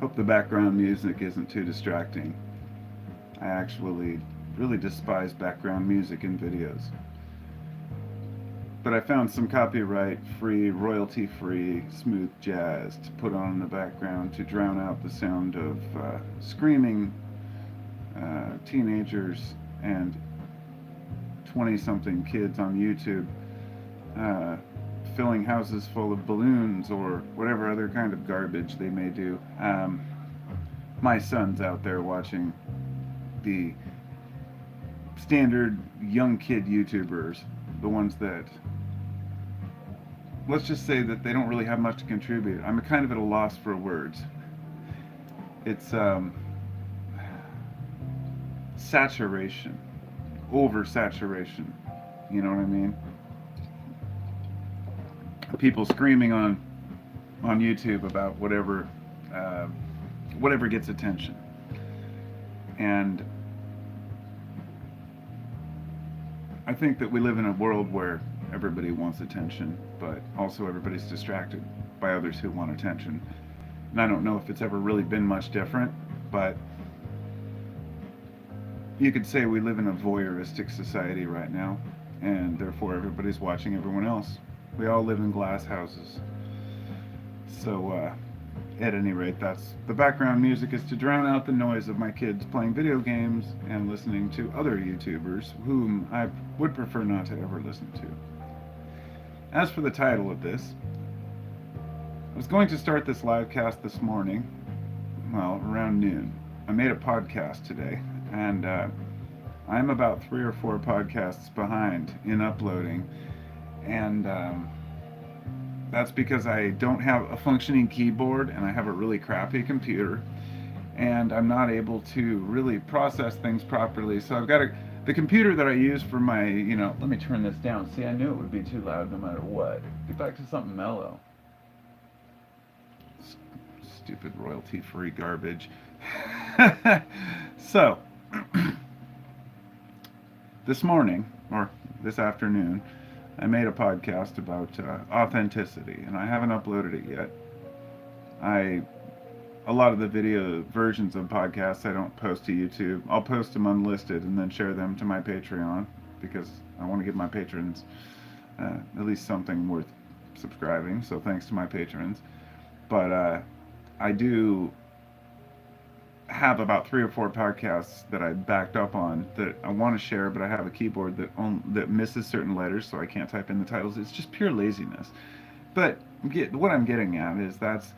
Hope the background music isn't too distracting. I actually really despise background music in videos. But I found some copyright free, royalty free, smooth jazz to put on in the background to drown out the sound of screaming teenagers and 20 something kids on YouTube uh, filling houses full of balloons or whatever other kind of garbage they may do. My son's out there watching the standard young kid YouTubers, the ones that, let's just say that they don't really have much to contribute. I'm kind of at a loss for words. It's saturation, oversaturation. You know what I mean? People screaming on YouTube about uh, whatever gets attention, and I think that we live in a world where everybody wants attention, but also everybody's distracted by others who want attention. And I don't know if it's ever really been much different, but you could say we live in a voyeuristic society right now, and therefore everybody's watching everyone else. We all live in glass houses. So, at any rate, that's the background music is to drown out the noise of my kids playing video games and listening to other YouTubers whom I would prefer not to ever listen to. As for the title of this, I was going to start this live cast this morning, well, around noon. I made a podcast today, and I'm about 3 or 4 podcasts behind in uploading, and that's because I don't have a functioning keyboard and I have a really crappy computer, and I'm not able to really process things properly. So I've got the computer that I use for my, let me turn this down. See, I knew it would be too loud no matter what. Get back to something mellow. Stupid royalty-free garbage. So, this morning, or this afternoon, I made a podcast about authenticity, and I haven't uploaded it yet. A lot of the video versions of podcasts I don't post to YouTube. I'll post them unlisted and then share them to my Patreon, because I want to give my patrons at least something worth subscribing, so thanks to my patrons. But I do have about 3 or 4 podcasts that I backed up on that I want to share, but I have a keyboard that misses certain letters, so I can't type in the titles. It's just pure laziness. But what I'm getting at is that's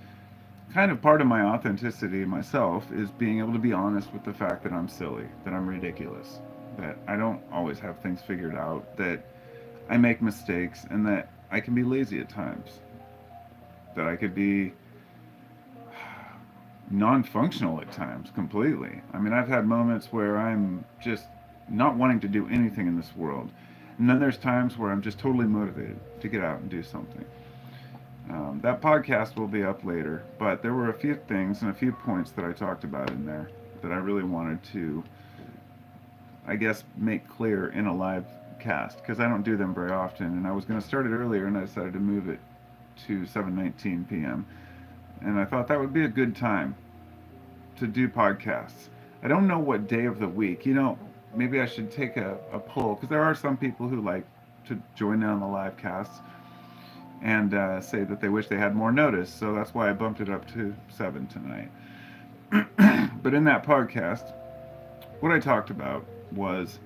kind of part of my authenticity myself, is being able to be honest with the fact that I'm silly, that I'm ridiculous, that I don't always have things figured out, that I make mistakes, and that I can be lazy at times, that I could be non-functional at times completely. I mean, I've had moments where I'm just not wanting to do anything in this world, and then there's times where I'm just totally motivated to get out and do something. That podcast will be up later, but there were a few things and a few points that I talked about in there that I really wanted to, I guess, make clear in a live cast, because I don't do them very often, and I was going to start it earlier, and I decided to move it to 7:19 p.m. And I thought that would be a good time to do podcasts. I don't know what day of the week. Maybe I should take a poll, because there are some people who like to join in on the live casts and say that they wish they had more notice. So that's why I bumped it up to 7 tonight. But in that podcast, what I talked about was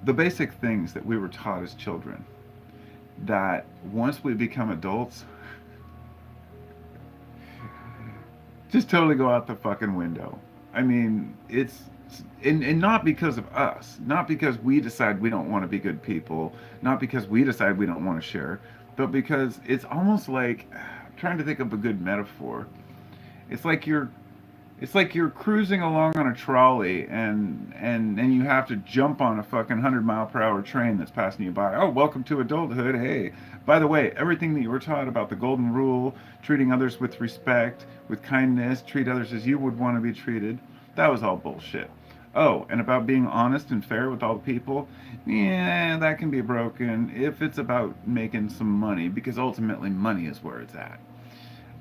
the basic things that we were taught as children, that once we become adults, just totally go out the fucking window. I mean, it's and not because of us, not because we decide we don't want to be good people, not because we decide we don't want to share, but because it's almost like, I'm trying to think of a good metaphor. It's like you're cruising along on a trolley, and you have to jump on a fucking 100-mile-per-hour train that's passing you by. Oh, welcome to adulthood. Hey, by the way, everything that you were taught about the golden rule, treating others with respect, with kindness, treat others as you would want to be treated, that was all bullshit. Oh, and about being honest and fair with all the people, yeah, that can be broken if it's about making some money, because ultimately money is where it's at.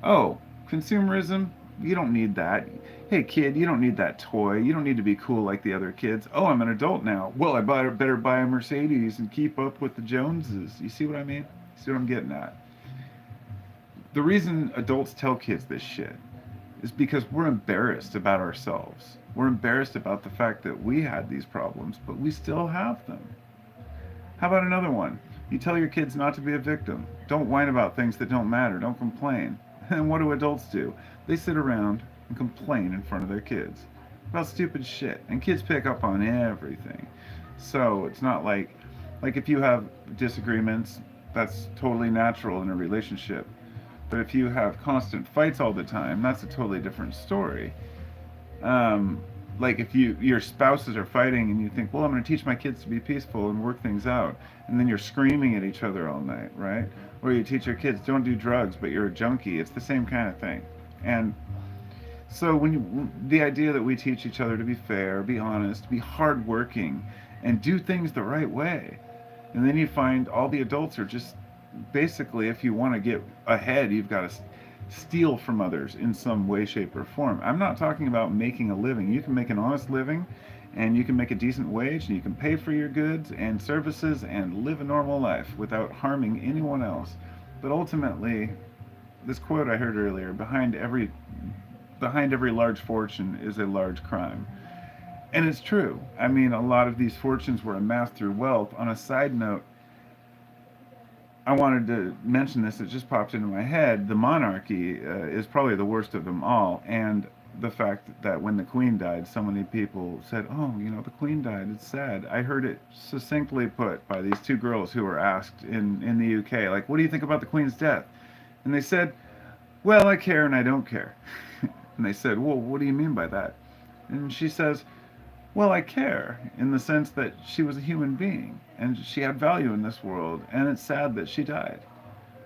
Oh, consumerism, You don't need that. Hey kid, you don't need that toy. You don't need to be cool like the other kids. Oh, I'm an adult now. Well, better buy a Mercedes and keep up with the Joneses. You see what I mean? See what I'm getting at? The reason adults tell kids this shit is because we're embarrassed about ourselves. We're embarrassed about the fact that we had these problems, but we still have them. How about another one? You tell your kids not to be a victim. Don't whine about things that don't matter. Don't complain. And what do adults do? They sit around and complain in front of their kids about stupid shit. And kids pick up on everything. So it's not like if you have disagreements, that's totally natural in a relationship. But if you have constant fights all the time, that's a totally different story. Um, like if your spouses are fighting and you think, well, I'm going to teach my kids to be peaceful and work things out, and then you're screaming at each other all night, right? Or you teach your kids don't do drugs, but you're a junkie. It's the same kind of thing. And so the idea that we teach each other to be fair, be honest, be hardworking, and do things the right way, and then you find all the adults are just basically, if you want to get ahead, you've got to steal from others in some way, shape, or form. I'm not talking about making a living. You can make an honest living and you can make a decent wage and you can pay for your goods and services and live a normal life without harming anyone else. But ultimately, this quote I heard earlier, behind every large fortune is a large crime. And it's true. I mean, a lot of these fortunes were amassed through wealth. On a side note, I wanted to mention this, it just popped into my head. The monarchy is probably the worst of them all. And the fact that when the queen died, so many people said, oh, the queen died, it's sad. I heard it succinctly put by these two girls who were asked in the UK, like, what do you think about the queen's death? And they said, well, I care and I don't care. And they said, well, what do you mean by that? And she says, well, I care in the sense that she was a human being and she had value in this world, and it's sad that she died.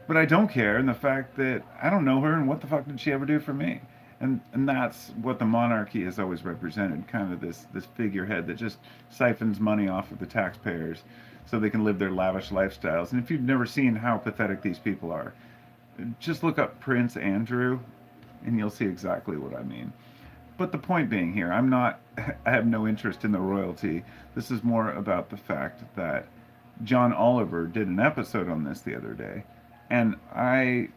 But I don't care in the fact that I don't know her and what the fuck did she ever do for me? And that's what the monarchy has always represented, kind of this figurehead that just siphons money off of the taxpayers so they can live their lavish lifestyles. And if you've never seen how pathetic these people are, just look up Prince Andrew and you'll see exactly what I mean. But the point being here, I have no interest in the royalty. This is more about the fact that John Oliver did an episode on this the other day, and I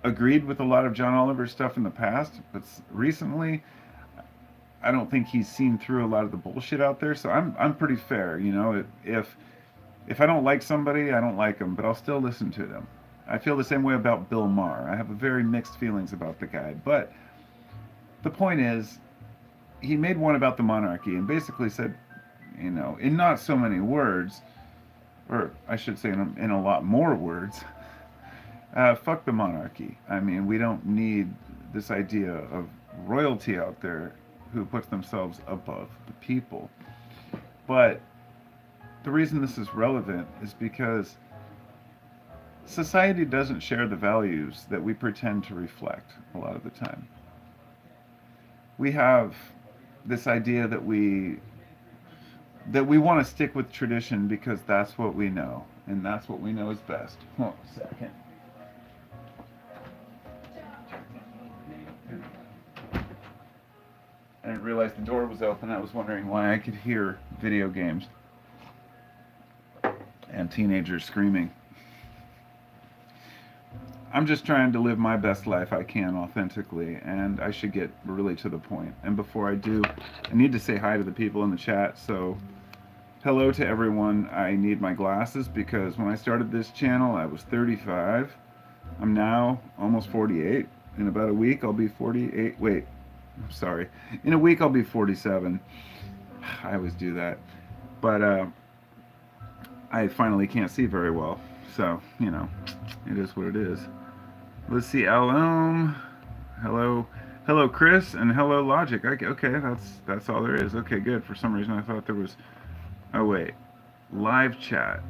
agreed with a lot of John Oliver's stuff in the past, but recently I don't think he's seen through a lot of the bullshit out there. So I'm pretty fair, if I don't like somebody, I don't like them, but I'll still listen to them. I feel the same way about Bill Maher. I have a very mixed feelings about the guy, but the point is, he made one about the monarchy and basically said, in not so many words, or I should say in a lot more words, fuck the monarchy. I mean, we don't need this idea of royalty out there who puts themselves above the people. But the reason this is relevant is because society doesn't share the values that we pretend to reflect a lot of the time. We have this idea that we want to stick with tradition because that's what we know, and that's what we know is best. Hold on a second. I didn't realize the door was open. I was wondering why I could hear video games and teenagers screaming. I'm just trying to live my best life I can authentically, and I should get really to the point. And before I do, I need to say hi to the people in the chat. So, hello to everyone. I need my glasses because when I started this channel, I was 35. I'm now almost 48. In about a week, I'll be 48. Wait, I'm sorry. In a week, I'll be 47. I always do that. But I finally can't see very well. So, it is what it is. Let's see, Hello, Chris, and hello, Logic. Okay, that's all there is. Okay, good. For some reason, I thought there was. Oh wait, live chat.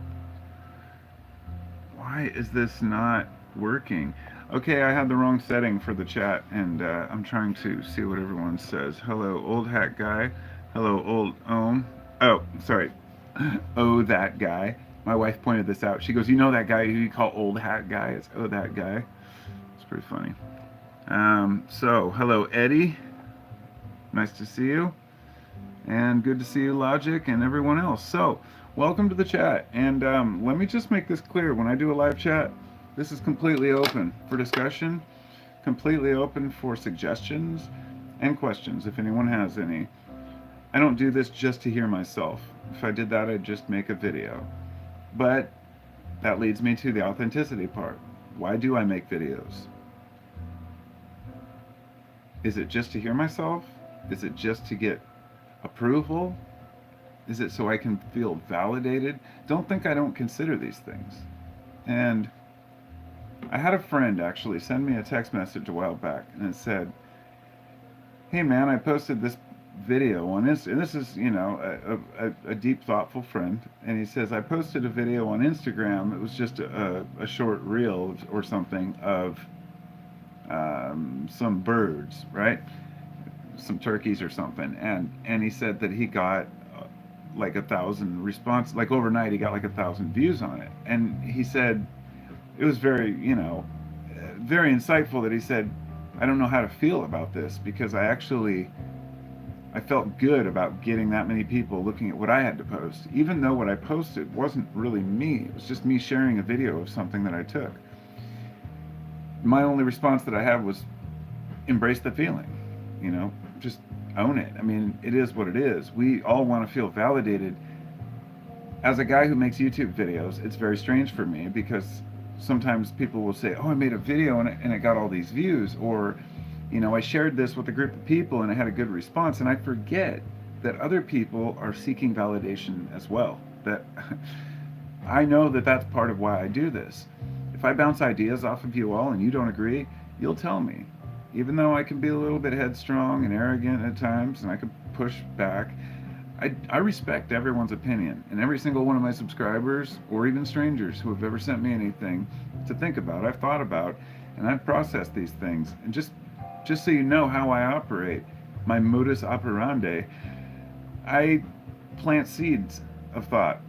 Why is this not working? Okay, I had the wrong setting for the chat, and I'm trying to see what everyone says. Hello, old hat guy. Hello, old Ohm. Oh, sorry. Oh, that guy. My wife pointed this out. She goes, that guy who you call old hat guy? It's oh, that guy. It's pretty funny. So, hello, Eddie. Nice to see you. And good to see you, Logic, and everyone else. So, welcome to the chat. And let me just make this clear. When I do a live chat, this is completely open for discussion, completely open for suggestions and questions if anyone has any. I don't do this just to hear myself. If I did that, I'd just make a video. But that leads me to the authenticity part. Why do I make videos? Is it just to hear myself? Is it just to get approval? Is it so I can feel validated? Don't think I don't consider these things. And I had a friend actually send me a text message a while back, and it said, "Hey man, I posted this video on Insta," and this is, a deep, thoughtful friend, and he says, "I posted a video on Instagram. It was just a short reel or something of some birds, right? Some turkeys or something," and he said that he got like 1,000 response, like overnight he got like 1,000 views on it, and he said it was very, very insightful that he said, "I don't know how to feel about this because I felt good about getting that many people looking at what I had to post, even though what I posted wasn't really me. It was just me sharing a video of something that I took. My only response that I had was embrace the feeling, just own it. I mean, it is what it is. We all want to feel validated. As a guy who makes YouTube videos, it's very strange for me because sometimes people will say, "Oh, I made a video and it got all these views," or, "I shared this with a group of people and it had a good response," and I forget that other people are seeking validation as well. That I know that that's part of why I do this. If I bounce ideas off of you all and you don't agree, you'll tell me. Even though I can be a little bit headstrong and arrogant at times and I can push back, I respect everyone's opinion, and every single one of my subscribers or even strangers who have ever sent me anything to think about, I've thought about, and I've processed these things. And just so you know how I operate, my modus operandi, I plant seeds of thought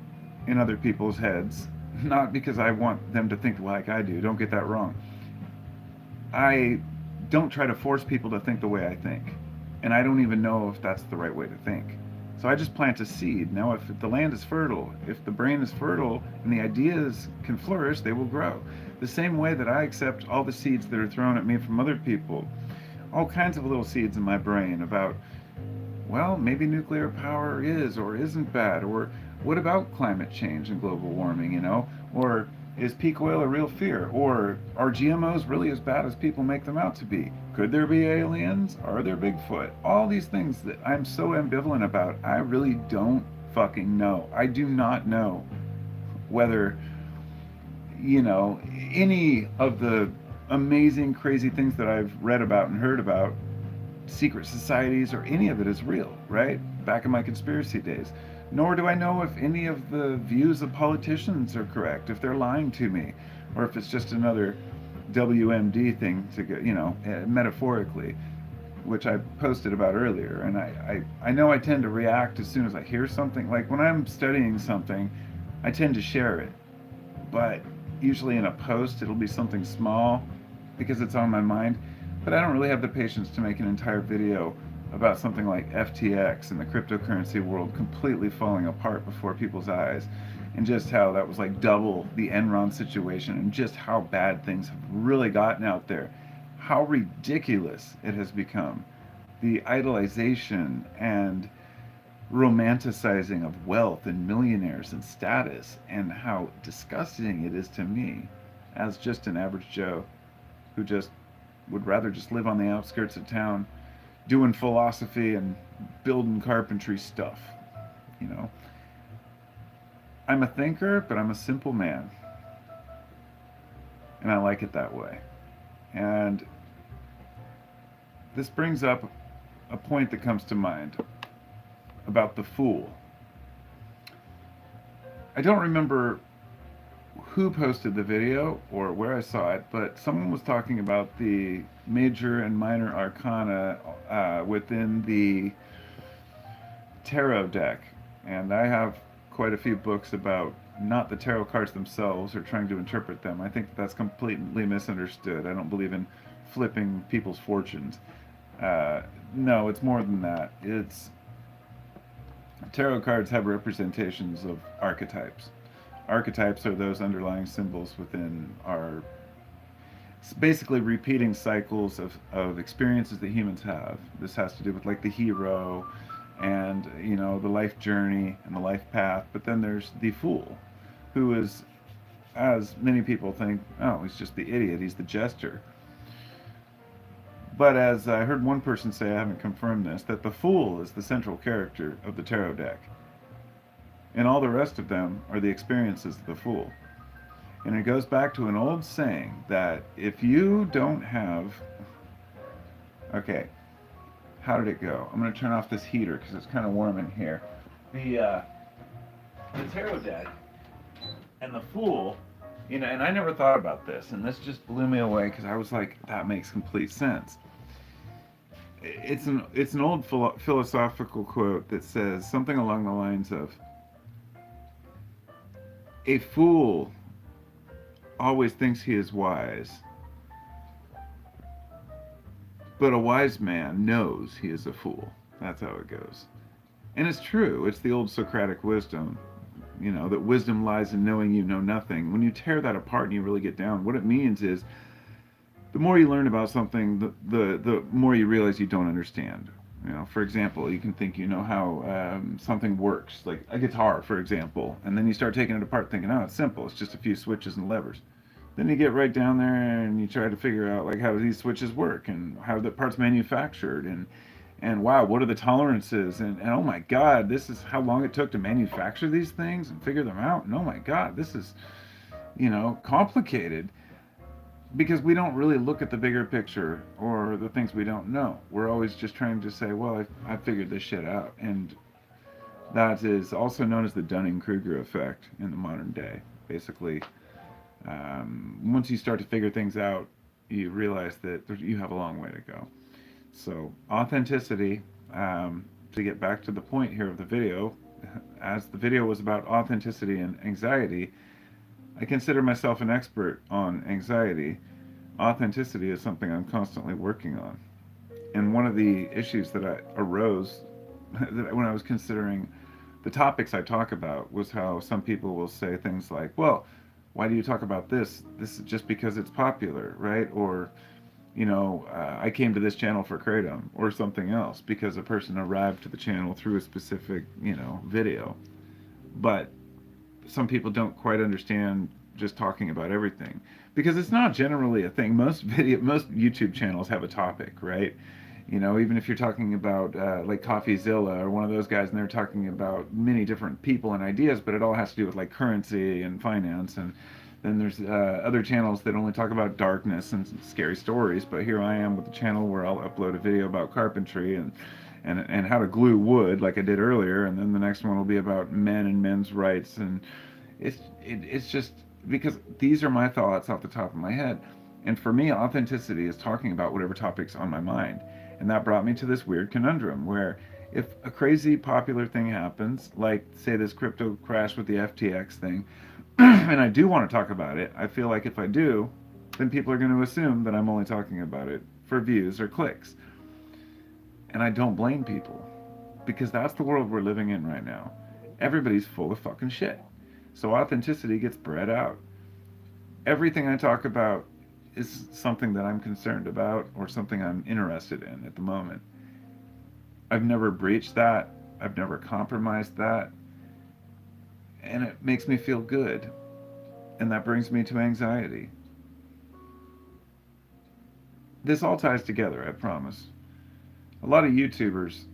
in other people's heads, not because I want them to think like I do. Don't get that wrong. I don't try to force people to think the way I think, and I don't even know if that's the right way to think. So I just plant a seed. Now, if the land is fertile, if the brain is fertile, and the ideas can flourish, they will grow. The same way that I accept all the seeds that are thrown at me from other people, all kinds of little seeds in my brain about, well, maybe nuclear power is or isn't bad, or what about climate change and global warming, or is peak oil a real fear, or are GMOs really as bad as people make them out to be? Could there be aliens? Are there Bigfoot? All these things that I'm so ambivalent about, I really don't fucking know. I do not know whether, any of the amazing, crazy things that I've read about and heard about, secret societies or any of it is real, right? Back in my conspiracy days. Nor do I know if any of the views of politicians are correct, if they're lying to me, or if it's just another WMD thing to go, metaphorically, which I posted about earlier. And I know I tend to react as soon as I hear something. Like when I'm studying something, I tend to share it. But usually in a post, it'll be something small because it's on my mind. But I don't really have the patience to make an entire video about something like FTX and the cryptocurrency world completely falling apart before people's eyes, and just how that was like double the Enron situation, and just how bad things have really gotten out there, how ridiculous it has become, the idolization and romanticizing of wealth and millionaires and status, and how disgusting it is to me as just an average Joe who just would rather just live on the outskirts of town doing philosophy and building carpentry stuff. You know, I'm a thinker, but I'm a simple man, and I like it that way. And this brings up a point that comes to mind about the fool. I don't remember who posted the video or where I saw it, but someone was talking about the major and minor arcana within the tarot deck. And I have quite a few books about not the tarot cards themselves or trying to interpret them. I think that's completely misunderstood. I don't believe in flipping people's fortunes. Uh, no, it's more than that. It's tarot cards have representations of archetypes. Archetypes are those underlying symbols within our, it's basically repeating cycles of experiences that humans have. This has to do with like the hero and the life journey and the life path. But then there's the fool, who is, as many people think, oh, he's just the idiot, he's the jester. But as I heard one person say, I haven't confirmed this, that the fool is the central character of the tarot deck. And all the rest of them are the experiences of the fool. And it goes back to an old saying that if you don't have. Okay, how did it go? I'm going to turn off this heater because it's kind of warm in here. The tarot deck and the fool, and I never thought about this, and this just blew me away because I was like, that makes complete sense. It's an old philosophical quote that says something along the lines of, a fool always thinks he is wise, but a wise man knows he is a fool. That's how it goes. And it's true. It's the old Socratic wisdom, that wisdom lies in knowing you know nothing. When you tear that apart and you really get down, what it means is the more you learn about something, the more you realize you don't understand. For example, you can think you know how something works, like a guitar, for example, and then you start taking it apart thinking, oh, it's simple. It's just a few switches and levers. Then you get right down there and you try to figure out like how these switches work and how the part's manufactured and wow, what are the tolerances and oh my God, this is how long it took to manufacture these things and figure them out. And oh my God, this is complicated. Because we don't really look at the bigger picture or the things we don't know. We're always just trying to say, well, I figured this shit out. And that is also known as the Dunning-Kruger effect in the modern day. Basically, once you start to figure things out, you realize that you have a long way to go. So authenticity, to get back to the point here of the video, as the video was about authenticity and anxiety, I consider myself an expert on anxiety. Authenticity is something I'm constantly working on. And one of the issues that arose when I was considering the topics I talk about was how some people will say things like, well, why do you talk about this? This is just because it's popular, right? Or, I came to this channel for Kratom or something else because a person arrived to the channel through a specific, video. But some people don't quite understand just talking about everything because it's not generally a thing. Most YouTube channels have a topic, right? Even if you're talking about like CoffeeZilla or one of those guys, and they're talking about many different people and ideas, but it all has to do with like currency and finance. And then there's other channels that only talk about darkness and scary stories. But here I am with a channel where I'll upload a video about carpentry and how to glue wood, like I did earlier, and then the next one will be about men and men's rights, and it's just because these are my thoughts off the top of my head, and for me, authenticity is talking about whatever topic's on my mind, and that brought me to this weird conundrum where if a crazy popular thing happens, like say this crypto crash with the FTX thing, and I do want to talk about it, I feel like if I do, then people are going to assume that I'm only talking about it for views or clicks. And I don't blame people, because that's the world we're living in right now. Everybody's full of fucking shit. So authenticity gets bred out. Everything I talk about is something that I'm concerned about or something I'm interested in at the moment. I've never breached that. I've never compromised that. And it makes me feel good. And that brings me to anxiety. This all ties together, I promise. A lot of YouTubers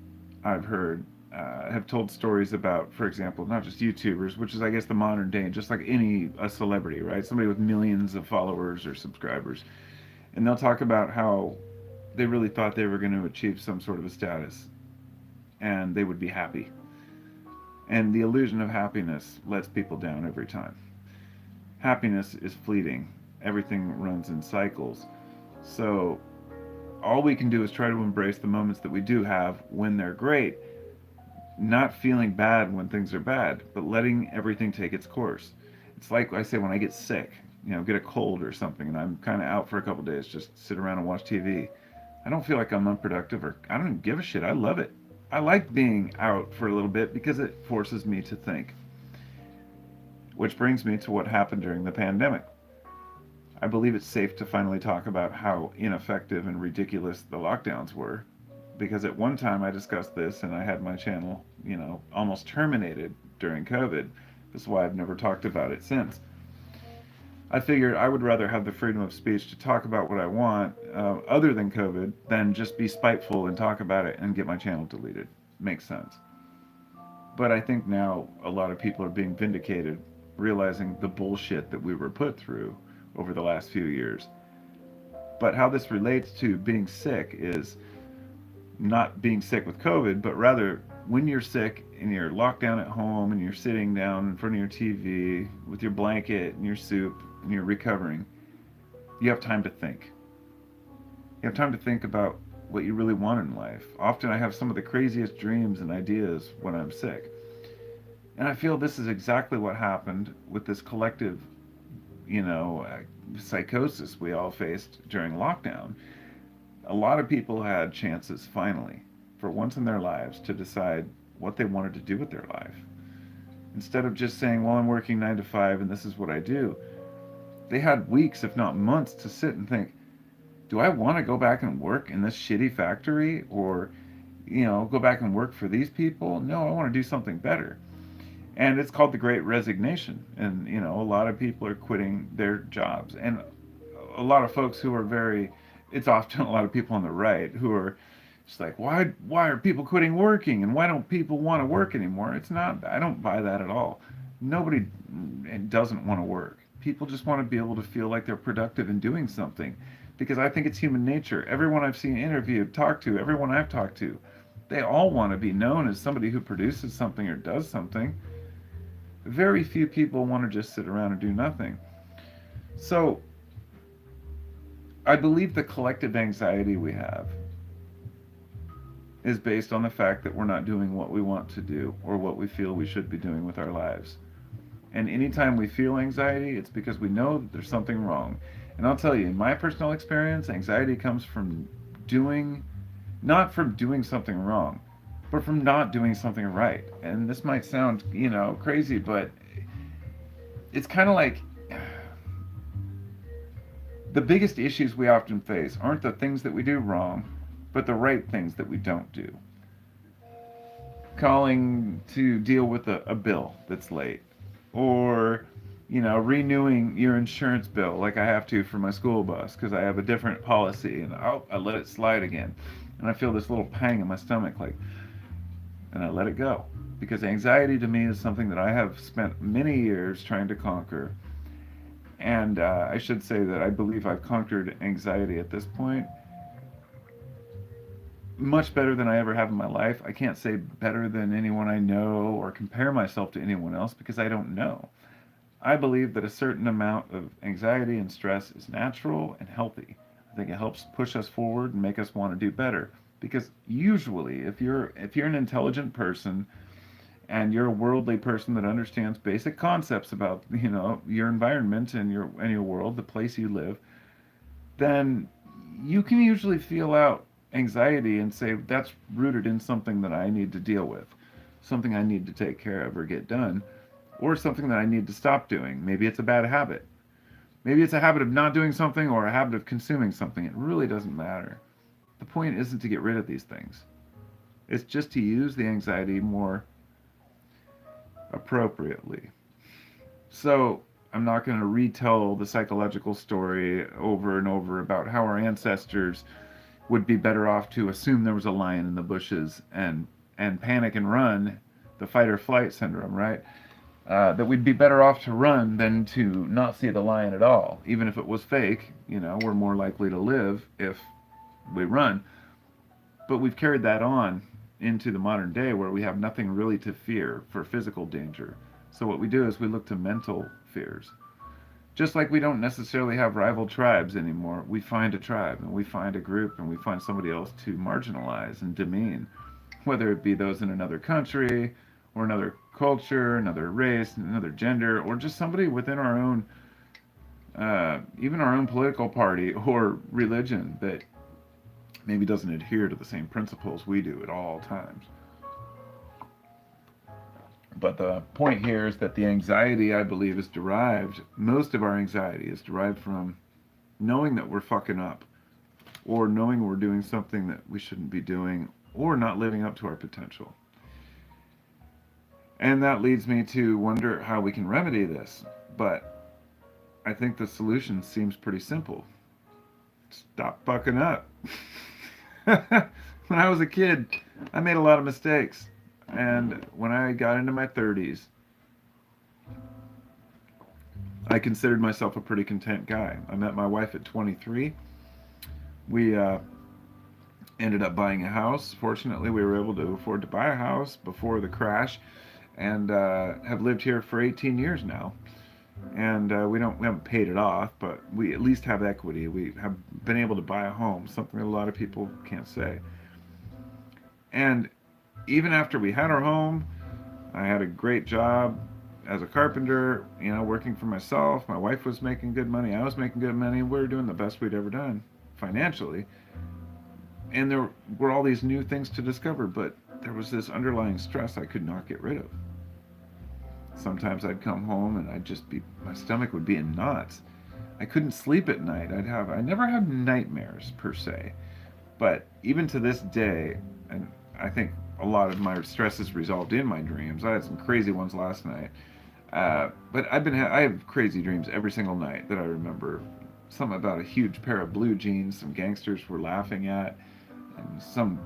I've heard have told stories about, for example, not just YouTubers, which is, I guess, the modern day, just like a celebrity, right? Somebody with millions of followers or subscribers. And they'll talk about how they really thought they were going to achieve some sort of a status and they would be happy. And the illusion of happiness lets people down every time. Happiness is fleeting. Everything runs in cycles. So all we can do is try to embrace the moments that we do have when they're great, not feeling bad when things are bad, but letting everything take its course. It's like I say when I get sick. get a cold or something, and I'm kind of out for a couple days, just sit around and watch TV. I don't feel like I'm unproductive, or I don't give a shit. I love it. I like being out for a little bit because it forces me to think. Which brings me to what happened during the pandemic. I believe it's safe to finally talk about how ineffective and ridiculous the lockdowns were. Because at one time I discussed this and I had my channel, almost terminated during COVID. This is why I've never talked about it since. I figured I would rather have the freedom of speech to talk about what I want, other than COVID, than just be spiteful and talk about it and get my channel deleted. Makes sense. But I think now a lot of people are being vindicated, realizing the bullshit that we were put through over the last few years. But how this relates to being sick is not being sick with COVID, but rather when you're sick and you're locked down at home and you're sitting down in front of your TV with your blanket and your soup and you're recovering, you have time to think. You have time to think about what you really want in life. Often I have some of the craziest dreams and ideas when I'm sick. And I feel this is exactly what happened with this collective, you know, psychosis we all faced during lockdown. A lot of people had chances finally, for once in their lives, to decide what they wanted to do with their life. Instead of just saying, well, I'm working 9 to 5 and this is what I do, they had weeks, if not months, to sit and think, do I want to go back and work in this shitty factory, or, go back and work for these people? No, I want to do something better. And it's called the Great Resignation. And, a lot of people are quitting their jobs. And a lot of folks who are it's often a lot of people on the right who are just like, why are people quitting working? And why don't people want to work anymore? It's not, I don't buy that at all. Nobody doesn't want to work. People just want to be able to feel like they're productive in doing something. Because I think it's human nature. Everyone I've seen interviewed, talked to, everyone I've talked to, they all want to be known as somebody who produces something or does something. Very few people want to just sit around and do nothing. So I believe the collective anxiety we have is based on the fact that we're not doing what we want to do or what we feel we should be doing with our lives. And anytime we feel anxiety, it's because we know that there's something wrong. And I'll tell you, in my personal experience, anxiety comes from not from doing something wrong, but from not doing something right. And this might sound, crazy, but it's kind of like the biggest issues we often face aren't the things that we do wrong, but the right things that we don't do. Calling to deal with a bill that's late, or renewing your insurance bill like I have to for my school bus because I have a different policy, and I let it slide again, and I feel this little pang in my stomach, and I let it go, because anxiety to me is something that I have spent many years trying to conquer, and I should say that I believe I've conquered anxiety at this point much better than I ever have in my life. I can't say better than anyone I know or compare myself to anyone else because I don't know. I believe that a certain amount of anxiety and stress is natural and healthy. I think it helps push us forward and make us want to do better. Because usually, if you're an intelligent person and you're a worldly person that understands basic concepts about your environment and your world, the place you live, then you can usually feel out anxiety and say that's rooted in something that I need to deal with, something I need to take care of or get done, or something that I need to stop doing. Maybe it's a bad habit. Maybe it's a habit of not doing something or a habit of consuming something. It really doesn't matter. The point isn't to get rid of these things. It's just to use the anxiety more appropriately. So, I'm not going to retell the psychological story over and over about how our ancestors would be better off to assume there was a lion in the bushes and panic and run, the fight or flight syndrome, right? That we'd be better off to run than to not see the lion at all. Even if it was fake, we're more likely to live if we run. But we've carried that on into the modern day where we have nothing really to fear for physical danger. So what we do is we look to mental fears. Just like we don't necessarily have rival tribes anymore, we find a tribe and we find a group and we find somebody else to marginalize and demean, whether it be those in another country or another culture, another race, another gender, or just somebody within our own even our own political party or religion that maybe doesn't adhere to the same principles we do at all times. But the point here is that the anxiety, I believe, is derived, most of our anxiety is derived from knowing that we're fucking up, or knowing we're doing something that we shouldn't be doing, or not living up to our potential. And that leads me to wonder how we can remedy this. But I think the solution seems pretty simple. Stop fucking up. When I was a kid, I made a lot of mistakes. And when I got into my 30s, I considered myself a pretty content guy. I met my wife at 23. We ended up buying a house. Fortunately, we were able to afford to buy a house before the crash, and have lived here for 18 years now. And we haven't paid it off, but we at least have equity. We have been able to buy a home, something that a lot of people can't say. And even after we had our home, I had a great job as a carpenter, working for myself. My wife was making good money. I was making good money. We were doing the best we'd ever done financially. And there were all these new things to discover, but there was this underlying stress I could not get rid of. Sometimes I'd come home and my stomach would be in knots. I couldn't sleep at night. I never had nightmares per se, but even to this day, and I think a lot of my stress is resolved in my dreams. I had some crazy ones last night, but I have crazy dreams every single night that I remember. Something about a huge pair of blue jeans some gangsters were laughing at, and some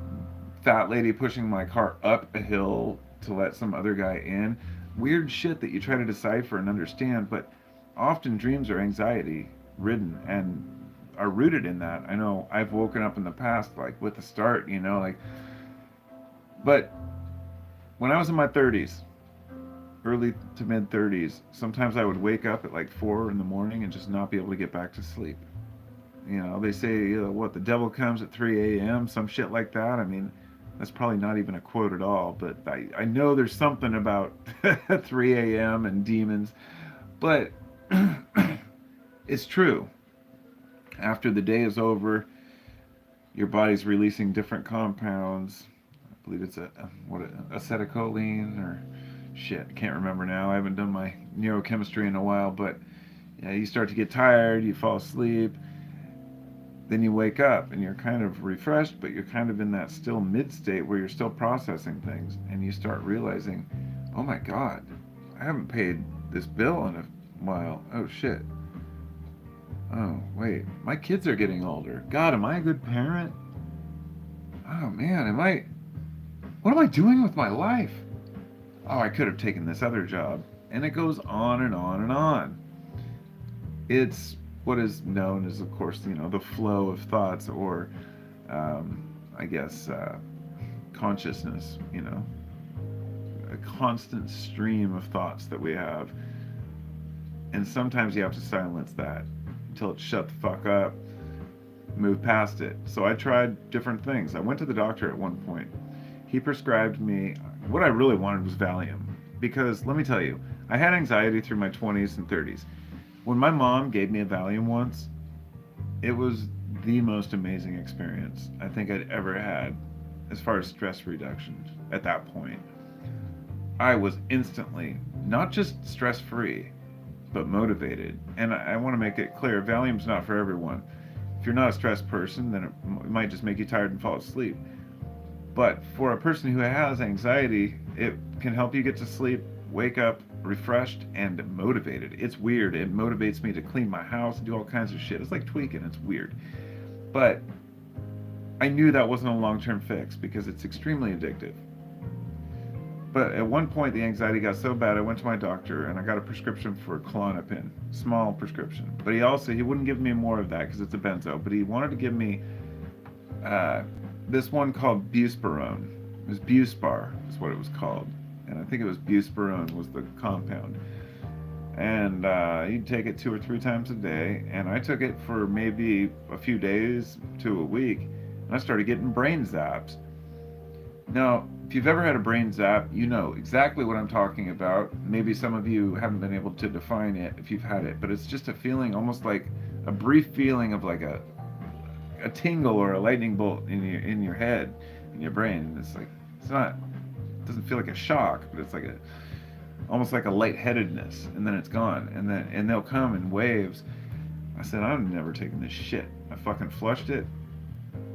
fat lady pushing my car up a hill to let some other guy in. Weird shit that you try to decipher and understand, but often dreams are anxiety ridden and are rooted in that. I know I've woken up in the past, like with the start, but when I was in my 30s, early to mid 30s, sometimes I would wake up at like 4 in the morning and just not be able to get back to sleep. They say, the devil comes at 3 a.m., some shit like that. I mean, that's probably not even a quote at all, but I know there's something about 3 a.m. and demons. But it's true. After the day is over, your body's releasing different compounds. I believe it's acetylcholine or shit. I can't remember now. I haven't done my neurochemistry in a while, but you start to get tired, you fall asleep. Then you wake up and you're kind of refreshed, but you're kind of in that still mid state where you're still processing things, and you start realizing, oh my God, I haven't paid this bill in a while. Oh shit. Oh wait, my kids are getting older. God, am I a good parent? Oh man, what am I doing with my life? Oh, I could have taken this other job. And it goes on and on and on. It's what is known as, of course, the flow of thoughts, or I guess consciousness, a constant stream of thoughts that we have. And sometimes you have to silence that until it shut the fuck up, move past it. So I tried different things. I went to the doctor at one point. He prescribed me, what I really wanted was Valium. Because let me tell you, I had anxiety through my 20s and 30s. When my mom gave me a Valium once, it was the most amazing experience I think I'd ever had as far as stress reduction at that point. I was instantly not just stress-free, but motivated. And I want to make it clear, Valium's not for everyone. If you're not a stressed person, then it might just make you tired and fall asleep. But for a person who has anxiety, it can help you get to sleep, wake up refreshed and motivated. It's weird. It motivates me to clean my house, do all kinds of shit. It's like tweaking. It's weird. But I knew that wasn't a long-term fix because it's extremely addictive. But at one point, the anxiety got so bad, I went to my doctor and I got a prescription for Klonopin, small prescription. But he wouldn't give me more of that because it's a benzo. But he wanted to give me this one called Buspirone. It was Buspar, is what it was called. And I think it was Buspirone was the compound. And you'd take it 2 or 3 times a day. And I took it for maybe a few days to a week. And I started getting brain zaps. Now, if you've ever had a brain zap, you know exactly what I'm talking about. Maybe some of you haven't been able to define it if you've had it, but it's just a feeling, almost like a brief feeling of like a tingle or a lightning bolt in your head, in your brain. It's like it's not, it doesn't feel like a shock, but it's like a almost like a lightheadedness, and then it's gone, and they'll come in waves. I said, I'm never taking this shit. I fucking flushed it.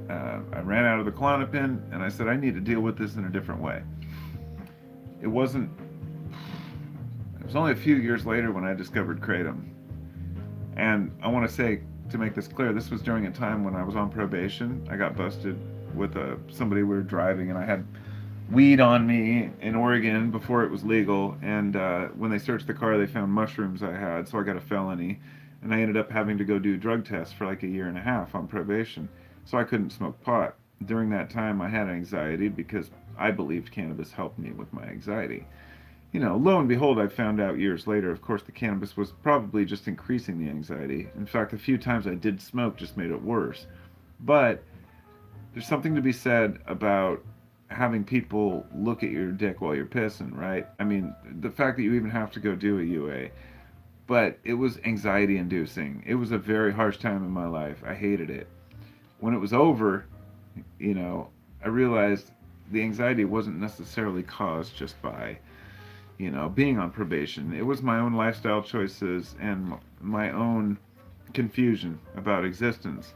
I ran out of the Klonopin, and I said, I need to deal with this in a different way. It wasn't. It was only a few years later when I discovered kratom, and I want to say, to make this clear, this was during a time when I was on probation. I got busted with somebody, we were driving, and I had weed on me in Oregon before it was legal. And when they searched the car, they found mushrooms I had, so I got a felony. And I ended up having to go do drug tests for like a year and a half on probation. So I couldn't smoke pot. During that time, I had anxiety because I believed cannabis helped me with my anxiety. Lo and behold, I found out years later, of course, the cannabis was probably just increasing the anxiety. In fact, the few times I did smoke just made it worse. But there's something to be said about having people look at your dick while you're pissing, right? I mean, the fact that you even have to go do a UA. But it was anxiety inducing. It was a very harsh time in my life. I hated it. When it was over, you know, I realized the anxiety wasn't necessarily caused just by, being on probation. It was my own lifestyle choices and my own confusion about existence.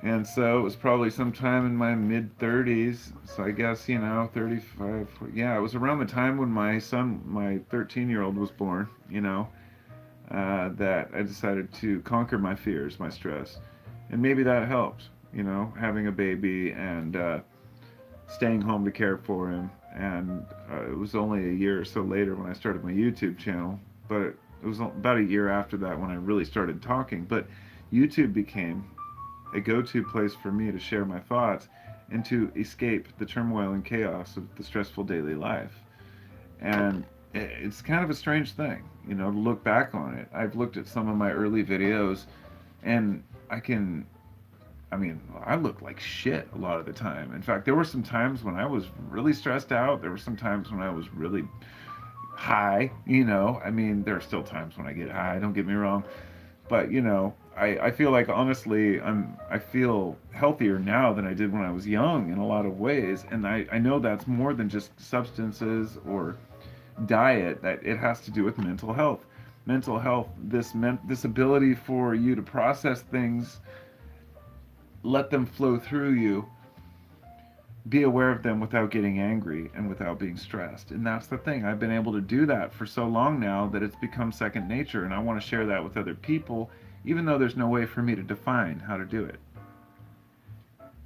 And so it was probably sometime in my mid 30s. So I guess, 35. Yeah, it was around the time when my son, my 13-year-old, was born, that I decided to conquer my fears, my stress. And maybe that helped, having a baby and staying home to care for him. And it was only a year or so later when I started my YouTube channel. But it was about a year after that when I really started talking. But YouTube became a go-to place for me to share my thoughts and to escape the turmoil and chaos of the stressful daily life. And it's kind of a strange thing, to look back on it. I've looked at some of my early videos and I mean, I looked like shit a lot of the time. In fact, there were some times when I was really stressed out. There were some times when I was really high, I mean, there are still times when I get high, don't get me wrong. But I feel like honestly I feel healthier now than I did when I was young in a lot of ways, and I know that's more than just substances or diet. That it has to do with mental health. Mental health, this ability for you to process things, let them flow through you, be aware of them without getting angry and without being stressed. And that's the thing. I've been able to do that for so long now that it's become second nature, and I want to share that with other people, even though there's no way for me to define how to do it.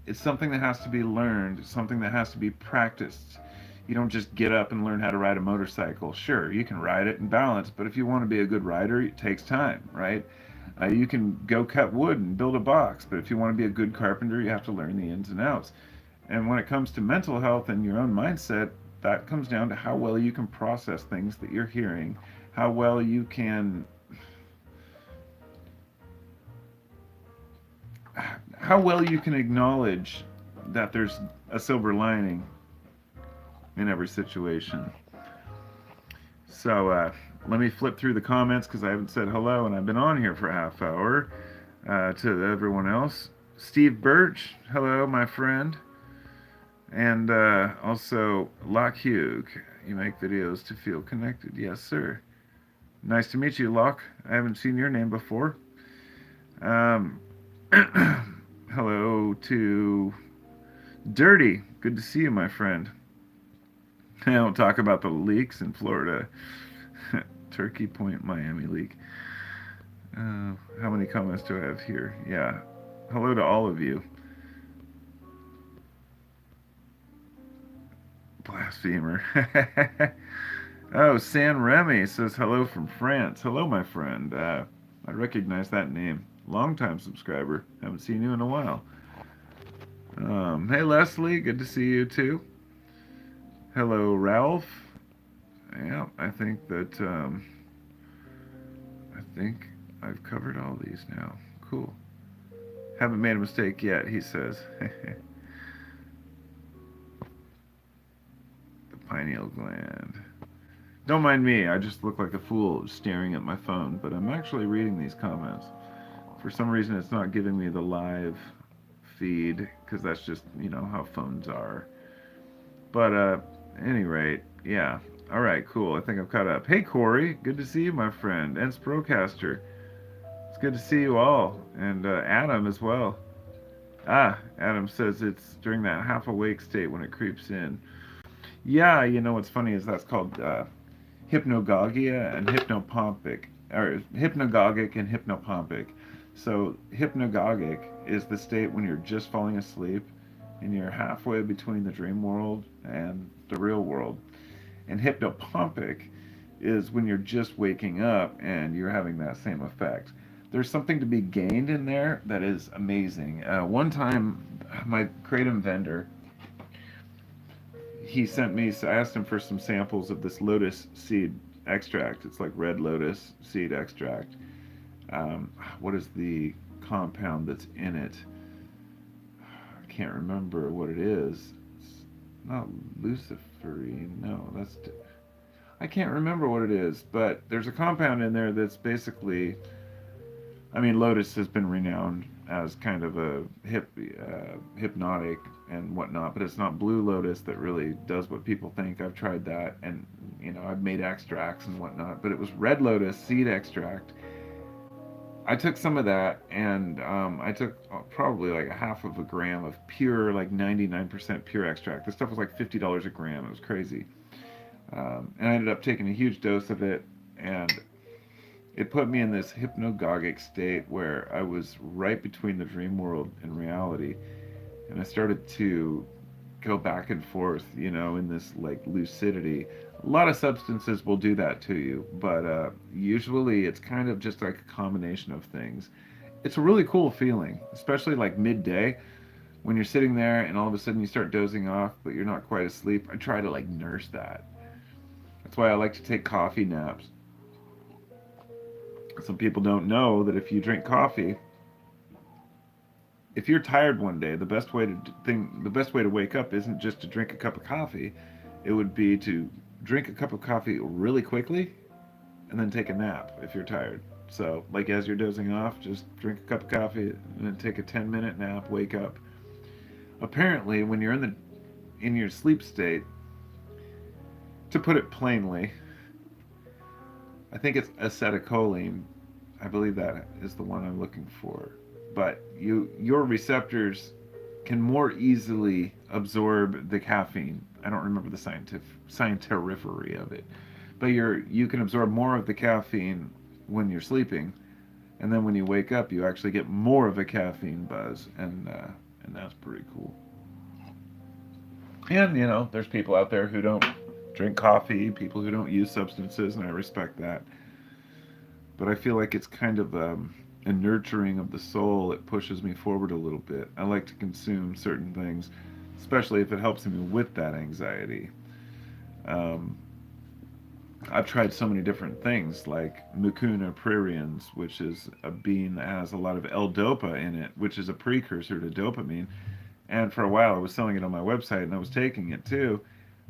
It's something that has to be learned, something that has to be practiced. You don't just get up and learn how to ride a motorcycle. Sure, you can ride it and balance, but if you want to be a good rider, it takes time, right? You can go cut wood and build a box, but if you want to be a good carpenter, you have to learn the ins and outs. And when it comes to mental health and your own mindset, that comes down to how well you can process things that you're hearing, how well you can acknowledge that there's a silver lining in every situation. So let me flip through the comments because I haven't said hello and I've been on here for a half hour. To everyone else, Steve Birch, hello, my friend. And also, Locke Hugh, you make videos to feel connected. Yes, sir. Nice to meet you, Locke. I haven't seen your name before. Um, hello to Dirty. Good to see you, my friend. I don't talk about the leaks in Florida. Turkey Point, Miami leak. How many comments do I have here? Yeah. Hello to all of you. Blasphemer. Oh, San Remy says hello from France. Hello, my friend. I recognize that name. Long-time subscriber. Haven't seen you in a while. Hey, Leslie. Good to see you, too. Hello, Ralph. Yeah, I think I've covered all these now. Cool. Haven't made a mistake yet, he says. Pineal gland. Don't mind me, I just look like a fool staring at my phone, but I'm actually reading these comments. For some reason, it's not giving me the live feed, because that's just, how phones are. But, any rate, yeah. Alright, cool. I think I'm caught up. Hey, Corey. Good to see you, my friend. And Sprocaster. It's good to see you all. And Adam as well. Ah, Adam says it's during that half awake state when it creeps in. Yeah, what's funny is that's called hypnagogia and hypnopompic, or hypnagogic and hypnopompic. So hypnagogic is the state when you're just falling asleep and you're halfway between the dream world and the real world. And hypnopompic is when you're just waking up and you're having that same effect. There's something to be gained in there that is amazing. One time, my kratom vendor, he sent me, so I asked him for some samples of this lotus seed extract. It's like red lotus seed extract. What is the compound that's in it? I can't remember what it is. It's not luciferine. No, I can't remember what it is, but there's a compound in there that's basically, I mean, lotus has been renowned as kind of a hypnotic and whatnot, but it's not blue lotus that really does what people think. I've tried that, and I've made extracts and whatnot, but it was red lotus seed extract. I took some of that, and I took probably like a half of a gram of pure, like 99% pure extract. This stuff was like $50 a gram. It was crazy. And I ended up taking a huge dose of it, and it put me in this hypnagogic state where I was right between the dream world and reality. And I started to go back and forth, in this like lucidity. A lot of substances will do that to you, but usually it's kind of just like a combination of things. It's a really cool feeling, especially like midday when you're sitting there and all of a sudden you start dozing off, but you're not quite asleep. I try to like nurse that. That's why I like to take coffee naps. Some people don't know that if you drink coffee, if you're tired one day, the best way to wake up isn't just to drink a cup of coffee. It would be to drink a cup of coffee really quickly and then take a nap if you're tired. So, like as you're dozing off, just drink a cup of coffee and then take a 10-minute nap, wake up. Apparently, when you're in your sleep state, to put it plainly, I think it's acetylcholine. I believe that is the one I'm looking for. But your receptors can more easily absorb the caffeine. I don't remember the scientific of it, but you can absorb more of the caffeine when you're sleeping, and then when you wake up, you actually get more of a caffeine buzz, and that's pretty cool. And there's people out there who don't drink coffee, people who don't use substances, and I respect that. But I feel like it's kind of a nurturing of the soul. It pushes me forward a little bit. I like to consume certain things, especially if it helps me with that anxiety. Um, I've tried so many different things, like Mucuna pruriens, which is a bean that has a lot of L-dopa in it, which is a precursor to dopamine. And for a while, I was selling it on my website, and I was taking it too.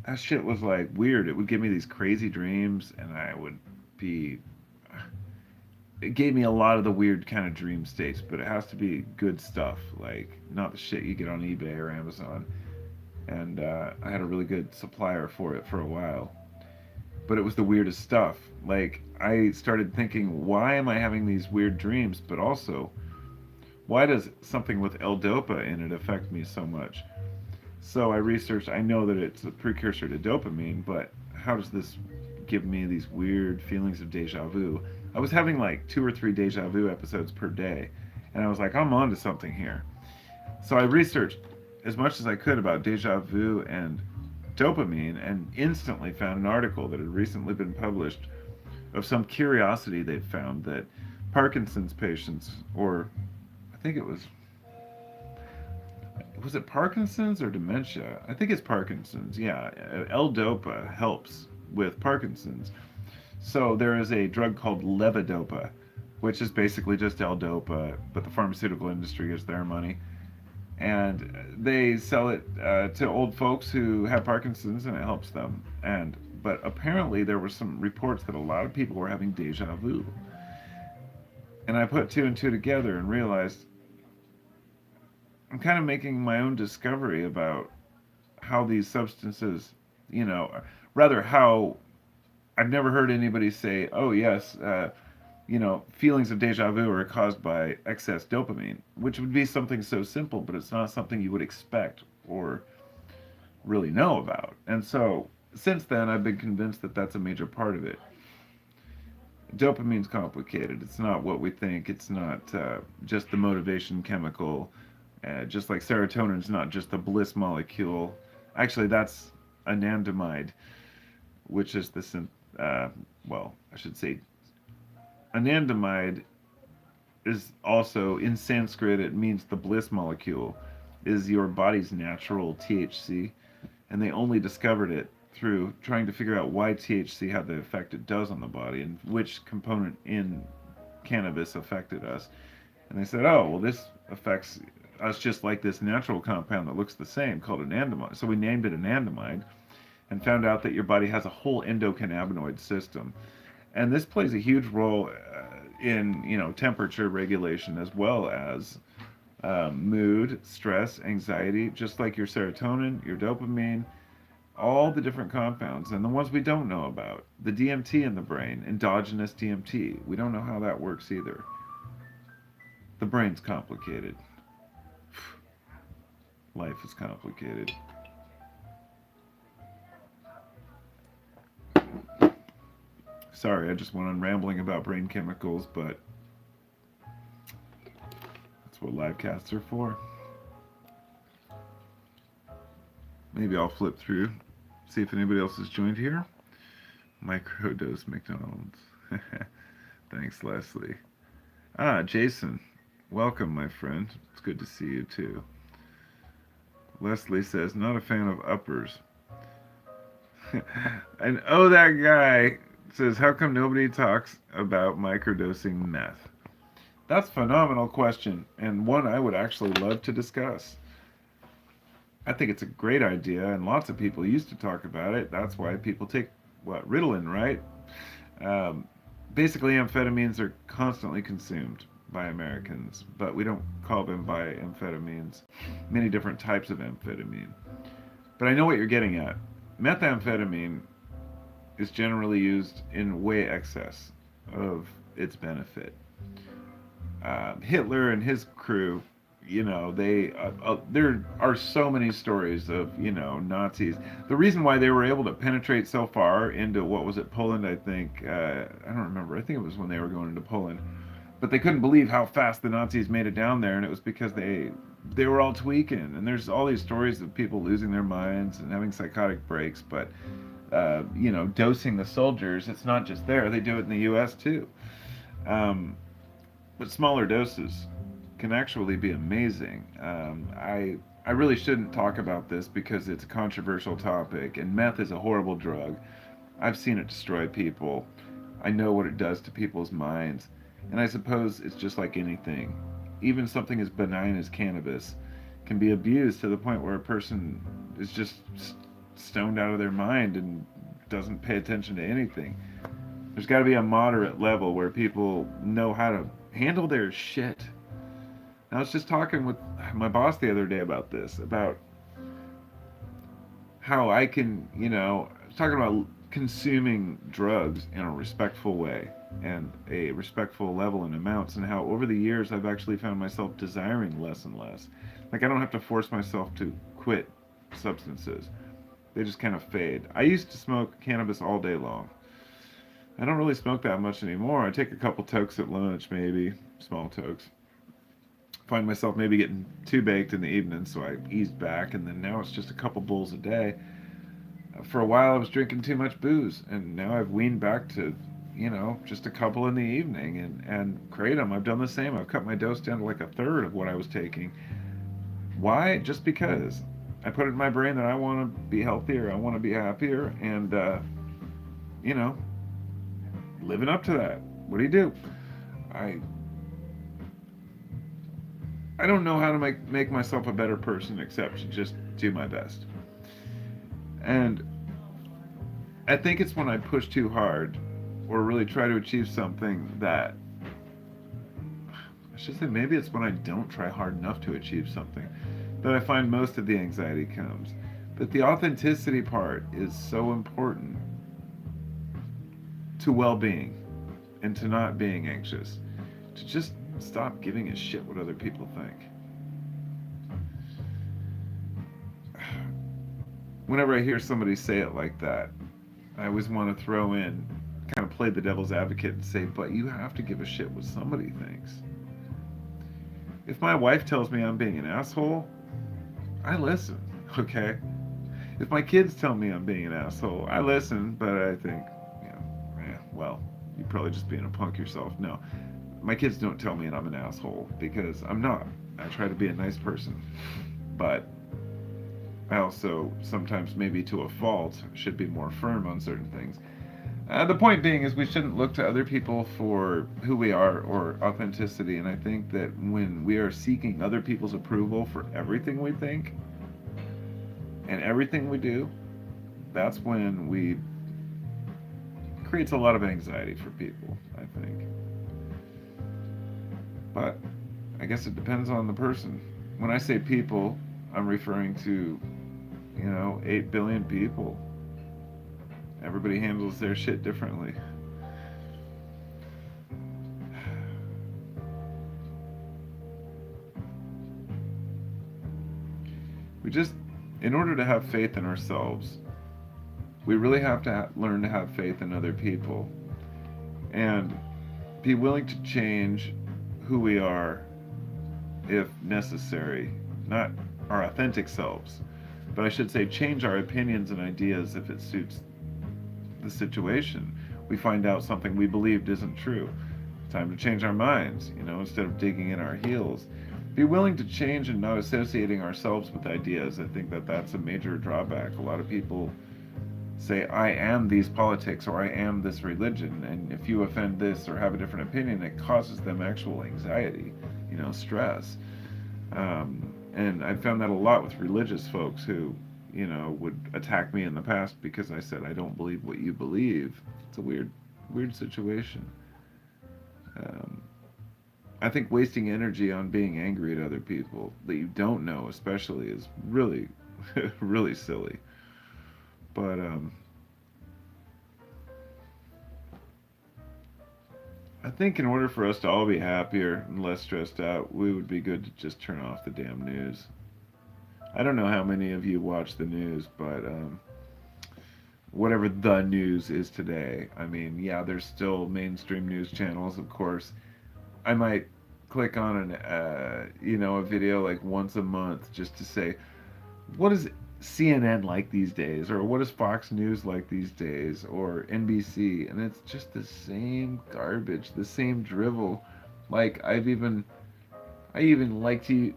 That shit was like weird. It would give me these crazy dreams, and I would be. It gave me a lot of the weird kind of dream states, but it has to be good stuff, like not the shit you get on eBay or Amazon. And I had a really good supplier for it for a while. But it was the weirdest stuff. Like, I started thinking, why am I having these weird dreams? But also, why does something with L-dopa in it affect me so much? So I researched, I know that it's a precursor to dopamine, but how does this give me these weird feelings of deja vu? I was having like 2 or 3 deja vu episodes per day, and I was like, I'm on to something here. So I researched as much as I could about deja vu and dopamine, and instantly found an article that had recently been published of some curiosity they'd found that Parkinson's patients, or I think it was it Parkinson's or dementia? I think it's Parkinson's. Yeah, L-dopa helps with Parkinson's. So there is a drug called levodopa, which is basically just L-dopa, but the pharmaceutical industry gets their money. and they sell it to old folks who have Parkinson's, and it helps them. And but apparently there were some reports that a lot of people were having deja vu, and I put two and two together and realized I'm kind of making my own discovery about how these substances, you know, rather how I've never heard anybody say, "Oh yes, feelings of deja vu are caused by excess dopamine," which would be something so simple, but it's not something you would expect or really know about. And so since then, I've been convinced that that's a major part of it. Dopamine's complicated. It's not what we think. It's not just the motivation chemical. Just like serotonin's not just the bliss molecule. Actually, that's anandamide, which is I should say anandamide is also in Sanskrit. It means the bliss molecule is your body's natural THC, and they only discovered it through trying to figure out why THC had the effect it does on the body and which component in cannabis affected us. And they said, oh, well, this affects us just like this natural compound that looks the same called anandamide. So we named it anandamide and found out that your body has a whole endocannabinoid system. And this plays a huge role in, temperature regulation as well as mood, stress, anxiety, just like your serotonin, your dopamine, all the different compounds, and the ones we don't know about. The DMT in the brain, endogenous DMT. We don't know how that works either. The brain's complicated. Life is complicated. Sorry, I just went on rambling about brain chemicals, but that's what live casts are for. Maybe I'll flip through, see if anybody else has joined here. Microdose McDonald's. Thanks, Leslie. Jason. Welcome, my friend. It's good to see you, too. Leslie says, not a fan of uppers. And that guy says, how come nobody talks about microdosing meth? That's a phenomenal question, and one I would actually love to discuss. I think it's a great idea, and lots of people used to talk about it. That's why people take, Ritalin, right? Basically, amphetamines are constantly consumed by Americans, but we don't call them by amphetamines. Many different types of amphetamine. But I know what you're getting at. Methamphetamine is generally used in way excess of its benefit. Hitler and his crew, there are so many stories of, Nazis. The reason why they were able to penetrate so far into, what was it, Poland, I think, I don't remember, I think it was when they were going into Poland, but they couldn't believe how fast the Nazis made it down there, and it was because they were all tweaking, and there's all these stories of people losing their minds and having psychotic breaks, but dosing the soldiers, it's not just there, they do it in the US too. But smaller doses can actually be amazing. I really shouldn't talk about this because it's a controversial topic, and meth is a horrible drug. I've seen it destroy people. I know what it does to people's minds, and I suppose it's just like anything. Even something as benign as cannabis can be abused to the point where a person is just stoned out of their mind and doesn't pay attention to anything. There's got to be a moderate level where people know how to handle their shit. I was just talking with my boss the other day about this, about how I can, I was talking about consuming drugs in a respectful way and a respectful level and amounts, and how over the years I've actually found myself desiring less and less. Like, I don't have to force myself to quit substances. They just kind of fade. I used to smoke cannabis all day long. I don't really smoke that much anymore. I take a couple tokes at lunch, maybe, small tokes. Find myself maybe getting too baked in the evening, so I eased back, and then now it's just a couple bowls a day. For a while I was drinking too much booze, and now I've weaned back to, just a couple in the evening, and kratom, I've done the same. I've cut my dose down to like a third of what I was taking. Why? Just because. I put it in my brain that I want to be healthier, I want to be happier, and, living up to that. What do? I I don't know how to make myself a better person except to just do my best. And I think it's when I push too hard or really try to achieve something that I should say maybe it's when I don't try hard enough to achieve something that I find most of the anxiety comes. But the authenticity part is so important to well-being and to not being anxious. To just stop giving a shit what other people think. Whenever I hear somebody say it like that, I always want to throw in, kind of play the devil's advocate and say, but you have to give a shit what somebody thinks. If my wife tells me I'm being an asshole, I listen, okay? If my kids tell me I'm being an asshole, I listen, but I think, well, you're probably just being a punk yourself. No, my kids don't tell me I'm an asshole because I'm not. I try to be a nice person, but I also sometimes, maybe to a fault, should be more firm on certain things. The point being is we shouldn't look to other people for who we are or authenticity, and I think that when we are seeking other people's approval for everything we think and everything we do, that's when we creates a lot of anxiety for people, I think. But I guess it depends on the person. When I say people, I'm referring to, 8 billion people. Everybody handles their shit differently. We just, in order to have faith in ourselves, we really have to learn to have faith in other people and be willing to change who we are if necessary. Not our authentic selves, but I should say change our opinions and ideas if it suits the situation. We find out something we believed isn't true. Time to change our minds, instead of digging in our heels. Be willing to change and not associating ourselves with ideas. I think that that's a major drawback. A lot of people say, I am these politics or I am this religion, and if you offend this or have a different opinion, it causes them actual anxiety, stress. And I found that a lot with religious folks who, would attack me in the past because I said I don't believe what you believe. It's a weird situation. I think wasting energy on being angry at other people that you don't know, especially, is really, really silly. But I think in order for us to all be happier and less stressed out, we would be good to just turn off the damn news. I don't know how many of you watch the news, but whatever the news is today, I mean, yeah, there's still mainstream news channels, of course. I might click on a video like once a month just to say, what is CNN like these days, or what is Fox News like these days, or NBC, and it's just the same garbage, the same drivel. Like I even like to,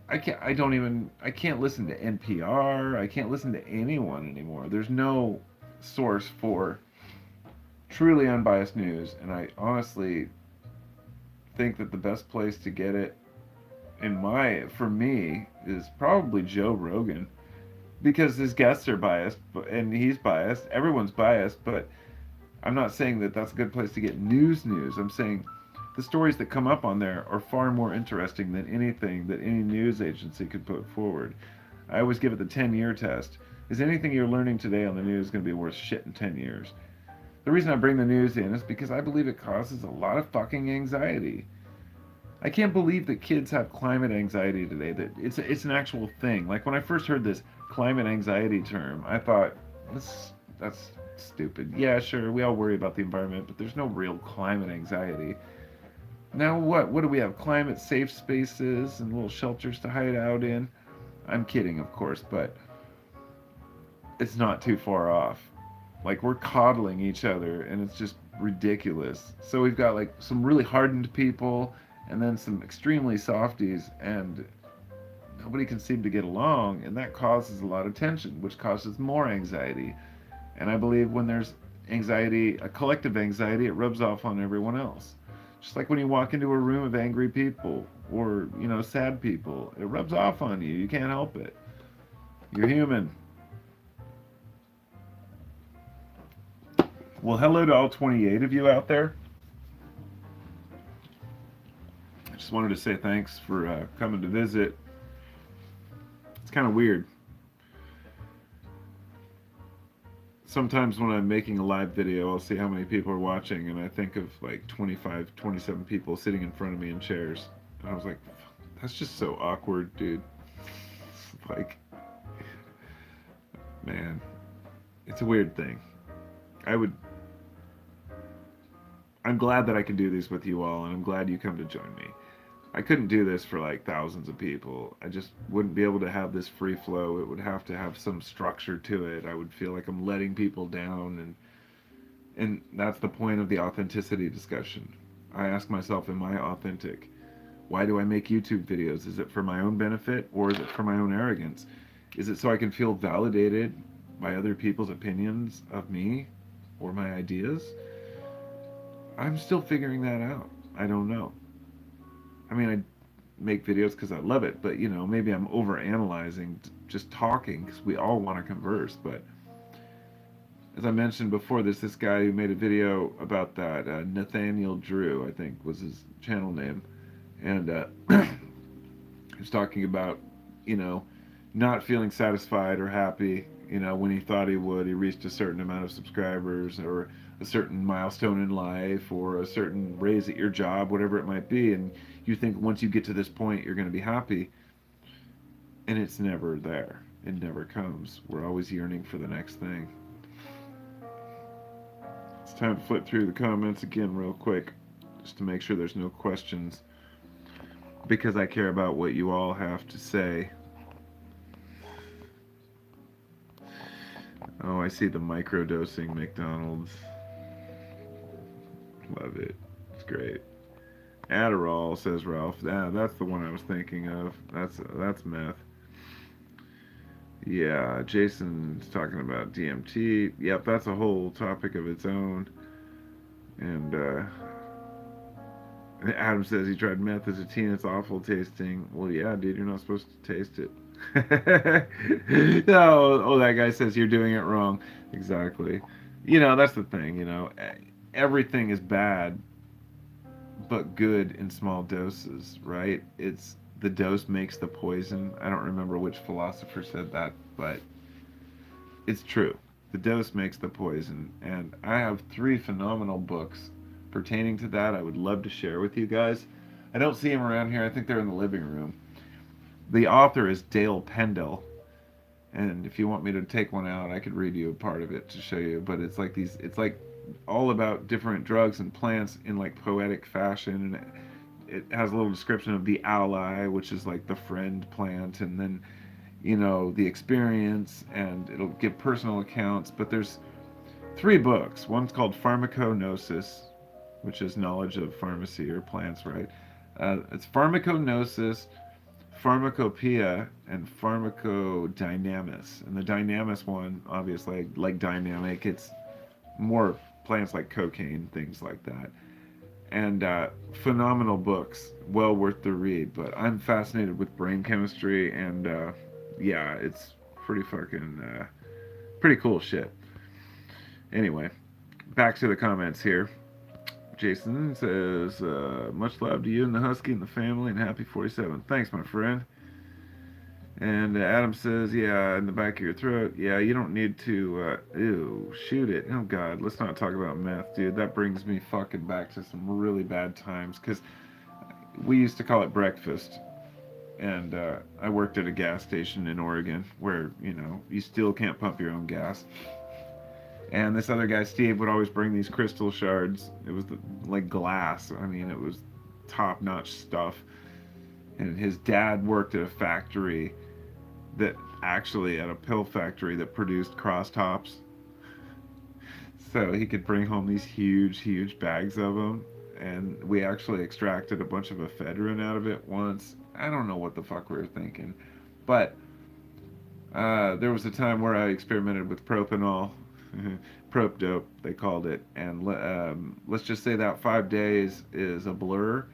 I can't listen to NPR, I can't listen to anyone anymore. There's no source for truly unbiased news, and I honestly think that the best place to get it, for me, is probably Joe Rogan, because his guests are biased, and he's biased. Everyone's biased, but I'm not saying that that's a good place to get news. I'm saying the stories that come up on there are far more interesting than anything that any news agency could put forward. I always give it the 10-year test. Is anything you're learning today on the news going to be worth shit in 10 years? The reason I bring the news in is because I believe it causes a lot of fucking anxiety. I can't believe that kids have climate anxiety today. That it's an actual thing. Like when I first heard this climate anxiety term, I thought that's stupid. Yeah, sure, we all worry about the environment, but there's no real climate anxiety. Now what? What do we have? Climate safe spaces and little shelters to hide out in? I'm kidding, of course, but it's not too far off. Like we're coddling each other, and it's just ridiculous. So we've got like some really hardened people and then some extremely softies, and nobody can seem to get along, and that causes a lot of tension, which causes more anxiety. And I believe when there's anxiety, a collective anxiety, it rubs off on everyone else. Just like when you walk into a room of angry people or, sad people, it rubs off on you. You can't help it. You're human. Well, hello to all 28 of you out there. I just wanted to say thanks for coming to visit. It's kind of weird. Sometimes when I'm making a live video, I'll see how many people are watching, and I think of like 25, 27 people sitting in front of me in chairs. And I was like, that's just so awkward, dude. Like, man, it's a weird thing. I'm glad that I can do these with you all, and I'm glad you come to join me. I couldn't do this for like thousands of people. I just wouldn't be able to have this free flow. It would have to have some structure to it. I would feel like I'm letting people down, and that's the point of the authenticity discussion. I ask myself, am I authentic? Why do I make YouTube videos? Is it for my own benefit, or is it for my own arrogance? Is it so I can feel validated by other people's opinions of me or my ideas? I'm still figuring that out. I don't know. I mean, I make videos because I love it, but maybe I'm over analyzing, just talking because we all want to converse. But as I mentioned before, there's this guy who made a video about that. Nathaniel Drew, I think, was his channel name, and he was talking about, not feeling satisfied or happy, when he thought he would. He reached a certain amount of subscribers or a certain milestone in life or a certain raise at your job, whatever it might be, and you think once you get to this point you're going to be happy, and it's never there. It never comes. We're always yearning for the next thing. It's time to flip through the comments again real quick just to make sure there's no questions, because I care about what you all have to say. Oh, I see the microdosing McDonald's. Love it. It's great. Adderall, says Ralph. That's the one I was thinking of. That's meth. Yeah, Jason's talking about DMT. Yep, that's a whole topic of its own. And Adam says he tried meth as a teen. It's awful tasting. Well, yeah, dude, you're not supposed to taste it. No, that guy says you're doing it wrong. Exactly. That's the thing. Everything is bad, but good in small doses, right? It's the dose makes the poison. I don't remember which philosopher said that, but it's true. The dose makes the poison. And I have 3 phenomenal books pertaining to that I would love to share with you guys. I don't see them around here. I think they're in the living room. The author is Dale Pendle, and if you want me to take one out, I could read you a part of it to show you. But it's like all about different drugs and plants in like poetic fashion, and it has a little description of the ally, which is like the friend plant, and then the experience, and it'll give personal accounts. But there's 3 books. One's called Pharmacognosis, which is knowledge of pharmacy or plants, right? It's Pharmacognosis, Pharmacopoeia, and Pharmacodynamics. And the Dynamis one, obviously, like dynamic, it's more plants like cocaine, things like that. And phenomenal books, well worth the read. But I'm fascinated with brain chemistry, and yeah, it's pretty fucking pretty cool shit. Anyway, back to the comments here. Jason says, much love to you and the Husky and the family, and happy 47. Thanks, my friend. And Adam says, yeah, in the back of your throat. Yeah, you don't need to, ew, shoot it. Oh, God, let's not talk about meth, dude. That brings me fucking back to some really bad times, because we used to call it breakfast. And I worked at a gas station in Oregon where, you still can't pump your own gas. And this other guy, Steve, would always bring these crystal shards. It was like glass. I mean, it was top-notch stuff. And his dad worked at a factory that actually, at a pill factory that produced cross tops. So he could bring home these huge, huge bags of them. And we actually extracted a bunch of ephedrine out of it once. I don't know what the fuck we were thinking. But there was a time where I experimented with propanol. Prop dope, they called it. And let's just say that 5 days is a blur,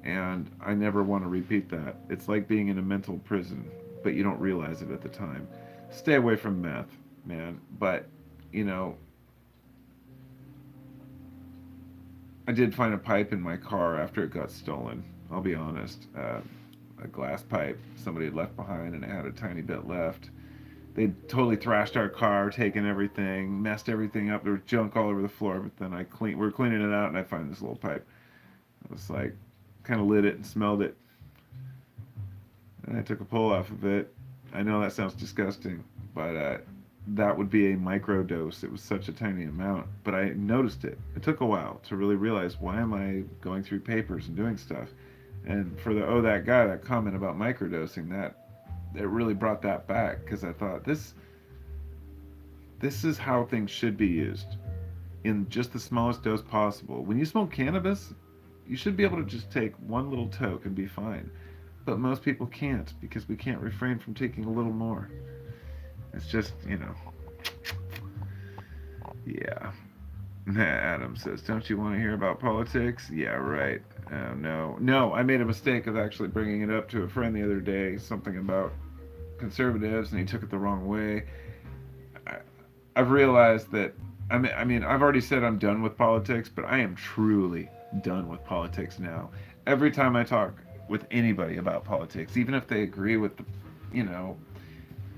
and I never want to repeat that. It's like being in a mental prison, but you don't realize it at the time. Stay away from meth, man. But, you know, I did find a pipe in my car after it got stolen. I'll be honest. A glass pipe somebody had left behind, and it had a tiny bit left. They totally thrashed our car, taken everything, messed everything up. There was junk all over the floor. But then we were cleaning it out, and I find this little pipe. I was like, kind of lit it and smelled it, and I took a pull off of it. I know that sounds disgusting, but that would be a micro dose. It was such a tiny amount, but I noticed it. It took a while to really realize, why am I going through papers and doing stuff? And for the that guy, that comment about microdosing, that it really brought that back, because I thought this is how things should be used, in just the smallest dose possible. When you smoke cannabis, you should be able to just take one little toke and be fine. But most people can't, because we can't refrain from taking a little more. It's just, yeah. Adam says, don't you want to hear about politics? Yeah, right. No, I made a mistake of actually bringing it up to a friend the other day, something about conservatives, and he took it the wrong way. I've realized that, I've already said I'm done with politics, but I am truly done with politics now. Every time I talk with anybody about politics, even if they agree with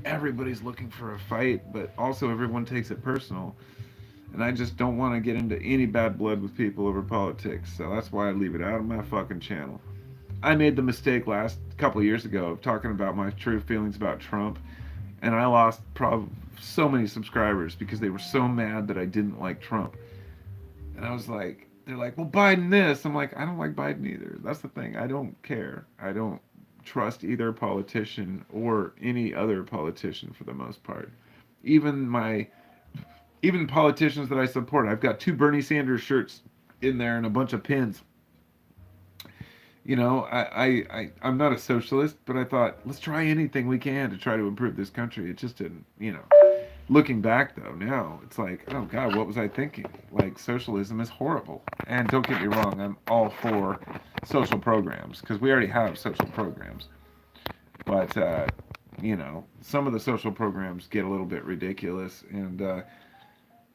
everybody's looking for a fight, but also everyone takes it personal. And I just don't want to get into any bad blood with people over politics, so that's why I leave it out of my fucking channel. I made the mistake last couple of years ago of talking about my true feelings about Trump, and I lost so many subscribers because they were so mad that I didn't like Trump. And I was like, they're like, well, Biden this. I'm like, I don't like Biden either. That's the thing. I don't care. I don't trust either politician or any other politician for the most part. Even politicians that I support. I've got 2 Bernie Sanders shirts in there and a bunch of pins. I'm not a socialist, but I thought, let's try anything we can to try to improve this country. It just didn't. Looking back, though, now, it's like, oh, God, what was I thinking? Like, socialism is horrible. And don't get me wrong, I'm all for social programs, because we already have social programs. But, some of the social programs get a little bit ridiculous, and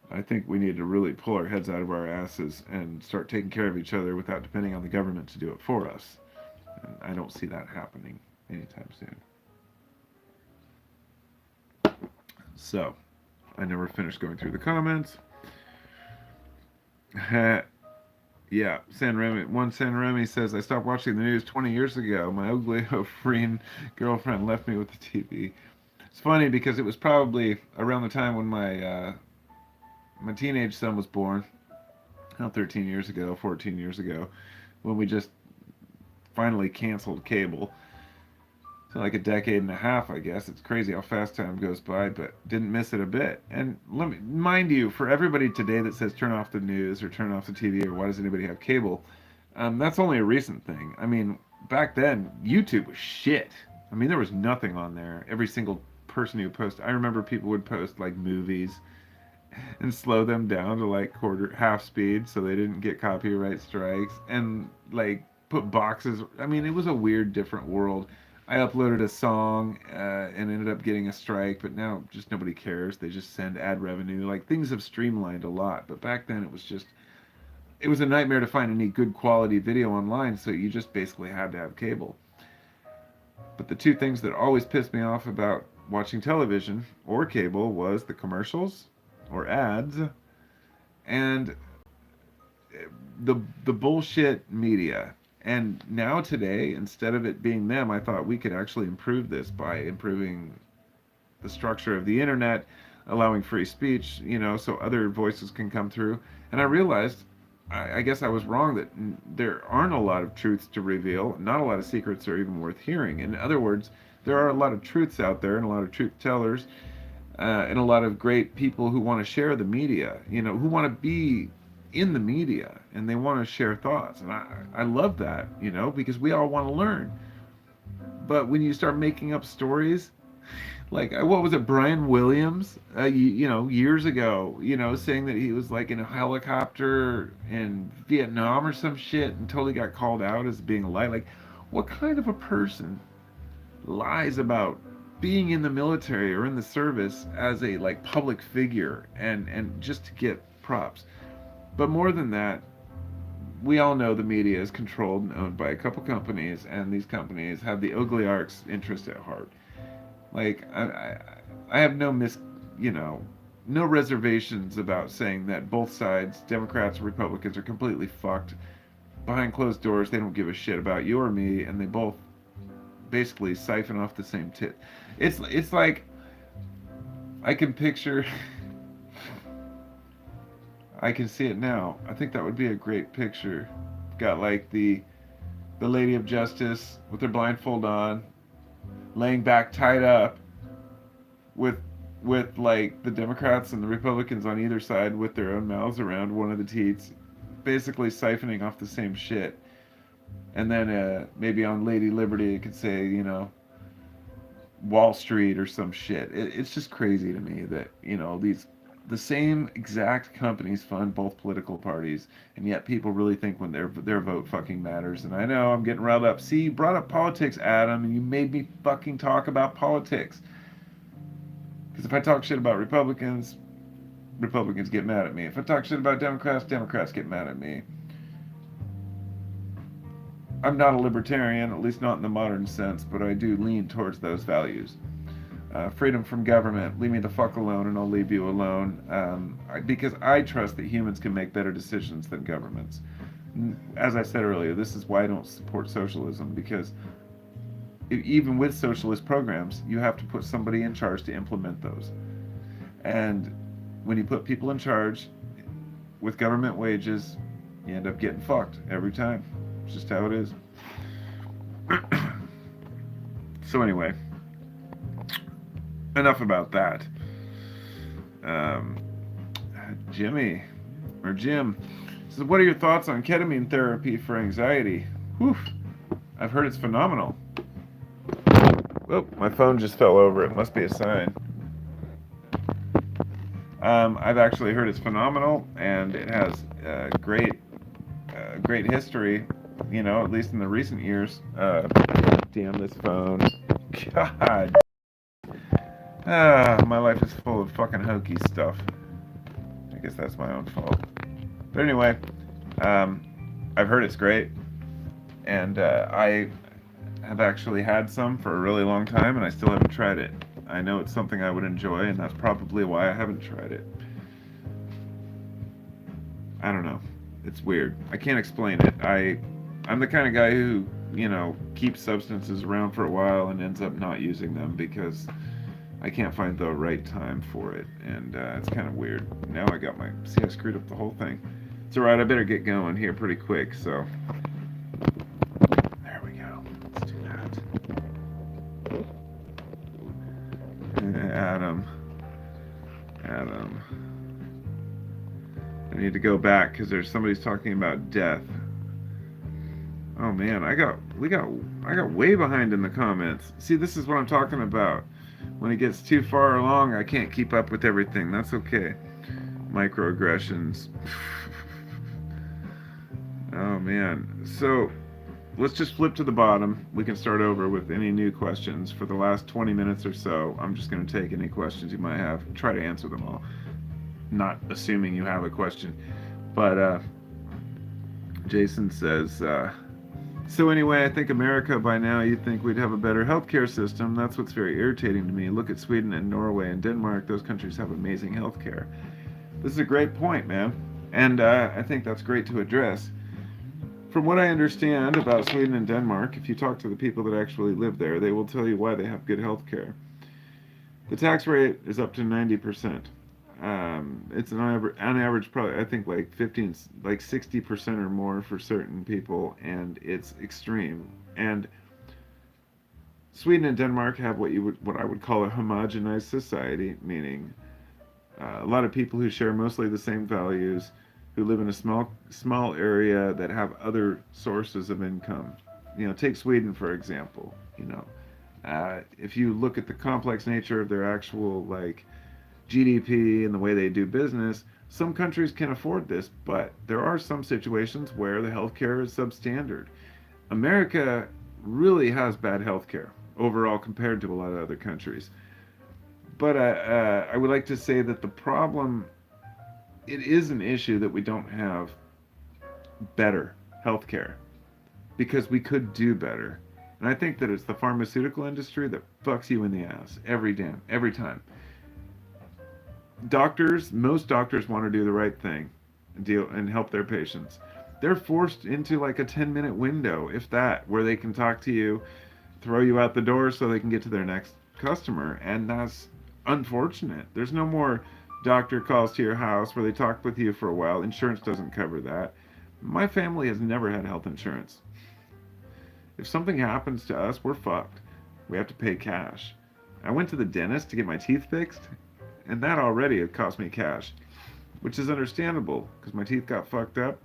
I think we need to really pull our heads out of our asses and start taking care of each other without depending on the government to do it for us. And I don't see that happening anytime soon. So, I never finished going through the comments. Yeah, San Remy says, I stopped watching the news 20 years ago. My ugly, freeing girlfriend left me with the TV. It's funny because it was probably around the time when my teenage son was born, 13 years ago, 14 years ago, when we just finally canceled cable. So like a decade and a half, I guess. It's crazy how fast time goes by, but didn't miss it a bit. And mind you, for everybody today that says turn off the news or turn off the TV or why does anybody have cable, that's only a recent thing. Back then, YouTube was shit. There was nothing on there. Every single person who posted, I remember people would post like movies and slow them down to like half speed so they didn't get copyright strikes, and like put boxes. It was a weird, different world. I uploaded a song and ended up getting a strike, but now just nobody cares. They just send ad revenue. Like, things have streamlined a lot, but back then it was a nightmare to find any good quality video online, so you just basically had to have cable. But the 2 things that always pissed me off about watching television or cable was the commercials or ads and the bullshit media. And now today, instead of it being them, I thought we could actually improve this by improving the structure of the internet, allowing free speech, so other voices can come through. And I realized, I guess I was wrong, that there aren't a lot of truths to reveal. Not a lot of secrets are even worth hearing. In other words, there are a lot of truths out there and a lot of truth tellers and a lot of great people who want to share the media, who want to be in the media and they want to share thoughts, and I love that, because we all want to learn. But when you start making up stories, Like, what was it, Brian Williams, years ago, saying that he was like in a helicopter in Vietnam or some shit and totally got called out as being a lie. Like, what kind of a person lies about being in the military or in the service as a like public figure and just to get props? But more than that, we all know the media is controlled and owned by a couple companies, and these companies have the oligarchs' interest at heart. Like I have you know, no reservations about saying that both sides, Democrats and Republicans, are completely fucked. Behind closed doors, they don't give a shit about you or me, and they both basically siphon off the same tit. It's like I can picture. I can see it now. I think that would be a great picture. Got like the Lady of Justice with her blindfold on, laying back tied up, with like the Democrats and the Republicans on either side with their own mouths around one of the teats, basically siphoning off the same shit. And then maybe on Lady Liberty it could say, Wall Street or some shit. It's just crazy to me that these the same exact companies fund both political parties, and yet people really think when their vote fucking matters. And I know I'm getting riled up. See, you brought up politics, Adam, and you made me fucking talk about politics. Because if I talk shit about Republicans, Republicans get mad at me. If I talk shit about Democrats, Democrats get mad at me. I'm not a libertarian, at least not in the modern sense, but I do lean towards those values. Freedom from government, leave me the fuck alone and I'll leave you alone. Because I trust that humans can make better decisions than governments. As I said earlier, this is why I don't support socialism, because even with socialist programs, you have to put somebody in charge to implement those. And when you put people in charge with government wages, you end up getting fucked every time. It's just how it is. So anyway, enough about that. Um, Jimmy, or Jim, says, what are your thoughts on ketamine therapy for anxiety? Whew, I've heard it's phenomenal. Oh, my phone just fell over. It must be a sign. I've actually heard it's phenomenal, and it has great history, at least in the recent years. Damn this phone. God. My life is full of fucking hokey stuff. I guess that's my own fault. But anyway, I've heard it's great, and I have actually had some for a really long time, and I still haven't tried it. I know it's something I would enjoy, and that's probably why I haven't tried it. I don't know. It's weird. I can't explain it. I'm the kind of guy who, keeps substances around for a while and ends up not using them because I can't find the right time for it, and it's kind of weird. Now I screwed up the whole thing. It's alright, I better get going here pretty quick, so. There we go. Let's do that. Adam. I need to go back because somebody's talking about death. Oh man, I got way behind in the comments. See, this is what I'm talking about. When it gets too far along, I can't keep up with everything. That's okay. Microaggressions. Oh man. So let's just flip to the bottom. We can start over with any new questions. For the last 20 minutes or so, I'm just going to take any questions you might have. Try to answer them all. Not assuming you have a question. But Jason says, so anyway, I think America, by now, you'd think we'd have a better healthcare system. That's what's very irritating to me. Look at Sweden and Norway and Denmark. Those countries have amazing healthcare. This is a great point, man. And I think that's great to address. From what I understand about Sweden and Denmark, if you talk to the people that actually live there, they will tell you why they have good healthcare. The tax rate is up to 90%. It's on average, probably, I think, like 60% or more for certain people, and it's extreme. And Sweden and Denmark have what I would call a homogenized society, meaning a lot of people who share mostly the same values, who live in a small area that have other sources of income. Take Sweden for example. If you look at the complex nature of their actual like GDP and the way they do business, some countries can afford this, but there are some situations where the healthcare is substandard. America really has bad healthcare overall compared to a lot of other countries. But I would like to say that the problem, it is an issue that we don't have better healthcare because we could do better. And I think that it's the pharmaceutical industry that fucks you in the ass every time. Most doctors want to do the right thing and deal and help their patients. They're forced into like a 10-minute window, if that, where they can talk to you, throw you out the door so they can get to their next customer, and that's unfortunate. There's no more doctor calls to your house where they talk with you for a while. Insurance doesn't cover that. My family has never had health insurance. If something happens to us, we're fucked. We have to pay cash. I went to the dentist to get my teeth fixed, and that already had cost me cash, which is understandable because my teeth got fucked up.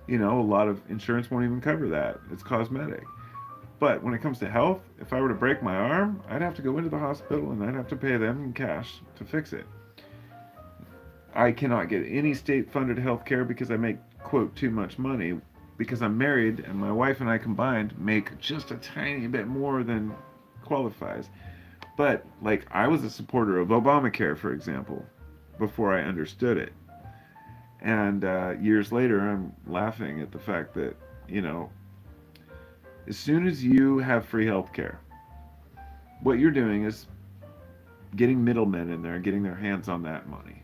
You know, a lot of insurance won't even cover that. It's cosmetic. But when it comes to health, if I were to break my arm, I'd have to go into the hospital and I'd have to pay them in cash to fix it. I cannot get any state funded health care because I make, quote, too much money because I'm married and my wife and I combined make just a tiny bit more than qualifies. But, like, I was a supporter of Obamacare, for example, before I understood it. And years later, I'm laughing at the fact that, you know, as soon as you have free health care, what you're doing is getting middlemen in there, getting their hands on that money.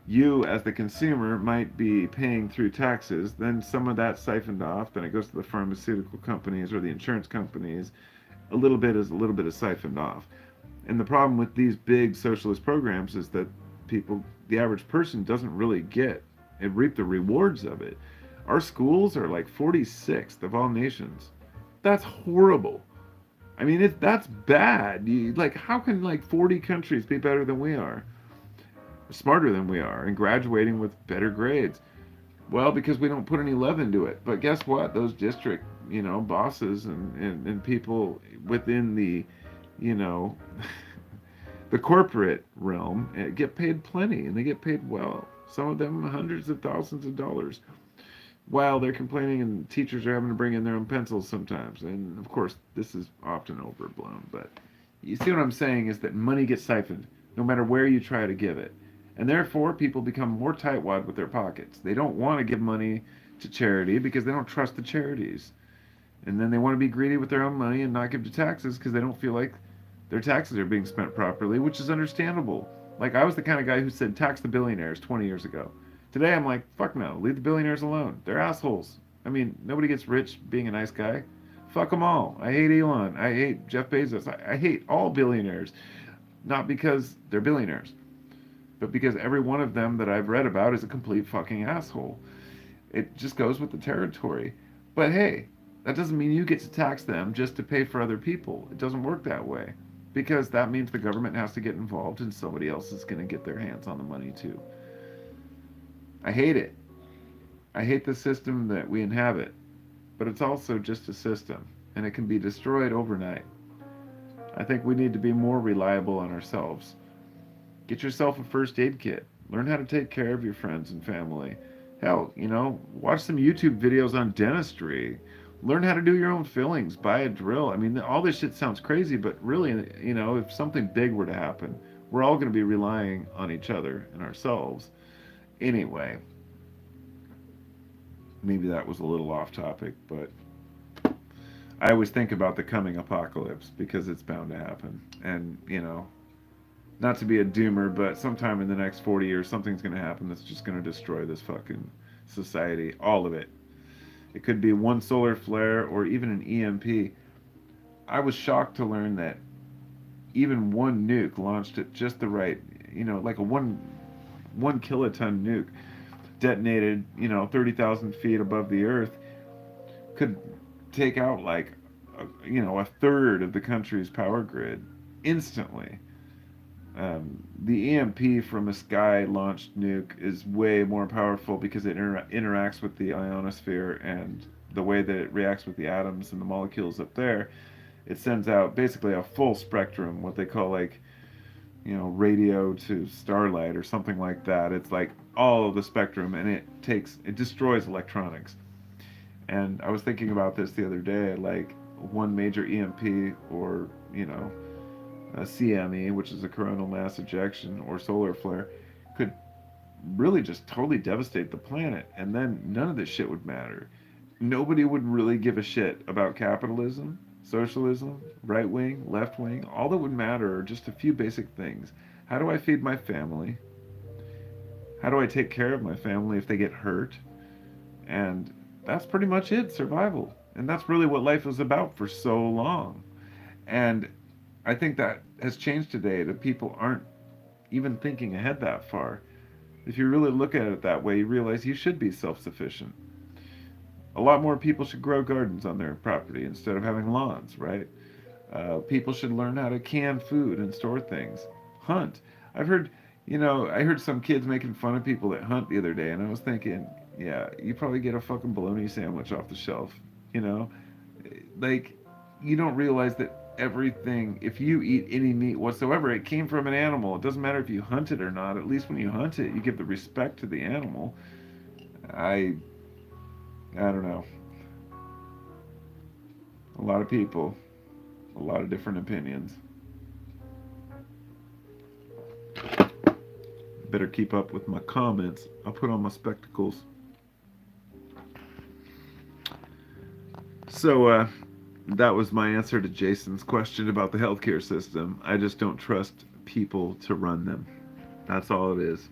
You, as the consumer, might be paying through taxes, then some of that's siphoned off, then it goes to the pharmaceutical companies or the insurance companies. A little bit is siphoned off. And the problem with these big socialist programs is that the average person doesn't really get and reap the rewards of it. Our schools are like 46th of all nations. That's horrible. I mean, that's bad. Like, how can like 40 countries be better than we are, smarter than we are, and graduating with better grades? Well, because we don't put any love into it. But guess what? Those district, bosses and people within the, you know, the corporate realm get paid plenty, and they get paid well. Some of them hundreds of thousands of dollars. While they're complaining, and teachers are having to bring in their own pencils sometimes. And of course, this is often overblown. But you see what I'm saying is that money gets siphoned no matter where you try to give it. And therefore, people become more tightwad with their pockets. They don't want to give money to charity because they don't trust the charities. And then they want to be greedy with their own money and not give to taxes because they don't feel like their taxes are being spent properly, which is understandable. Like, I was the kind of guy who said tax the billionaires 20 years ago. Today, I'm like, fuck no, leave the billionaires alone. They're assholes. I mean, nobody gets rich being a nice guy. Fuck them all. I hate Elon. I hate Jeff Bezos. I hate all billionaires. Not because they're billionaires, but because every one of them that I've read about is a complete fucking asshole. It just goes with the territory. But hey, that doesn't mean you get to tax them just to pay for other people. It doesn't work that way. Because that means the government has to get involved and somebody else is going to get their hands on the money too. I hate it. I hate the system that we inhabit. But it's also just a system, and it can be destroyed overnight. I think we need to be more reliable on ourselves. Get yourself a first aid kit. Learn how to take care of your friends and family. Hell, watch some YouTube videos on dentistry. Learn how to do your own fillings. Buy a drill. I mean, all this shit sounds crazy, but really, if something big were to happen, we're all going to be relying on each other and ourselves. Anyway, maybe that was a little off topic, but I always think about the coming apocalypse because it's bound to happen. And, not to be a doomer, but sometime in the next 40 years, something's going to happen that's just going to destroy this fucking society. All of it. It could be one solar flare or even an EMP. I was shocked to learn that even one nuke launched at just the right, like a one kiloton nuke detonated, 30,000 feet above the earth could take out like, a third of the country's power grid instantly. The EMP from a sky-launched nuke is way more powerful because it interacts with the ionosphere, and the way that it reacts with the atoms and the molecules up there It sends out basically a full spectrum, what they call like, radio to starlight or something like that. It's like all of the spectrum, and it destroys electronics. And I was thinking about this the other day, like one major EMP or, a CME, which is a coronal mass ejection or solar flare, could really just totally devastate the planet, and then none of this shit would matter. Nobody would really give a shit about capitalism, socialism, right wing, left wing. All that would matter are just a few basic things. How do I feed my family? How do I take care of my family if they get hurt? And that's pretty much it, survival. And that's really what life was about for so long. And I think that has changed today, that people aren't even thinking ahead that far. If you really look at it that way, you realize you should be self sufficient. A lot more people should grow gardens on their property instead of having lawns, right? People should learn how to can food and store things. Hunt. I've heard, I heard some kids making fun of people that hunt the other day, and I was thinking, yeah, you probably get a fucking bologna sandwich off the shelf, you know? Like, you don't realize that everything, if you eat any meat whatsoever, it came from an animal. It doesn't matter if you hunt it or not. At least when you hunt it, you give the respect to the animal. I, I don't know. A lot of people, a lot of different opinions. Better keep up with my comments. I'll put on my spectacles. So, that was my answer to Jason's question about the healthcare system. I just don't trust people to run them. That's all it is.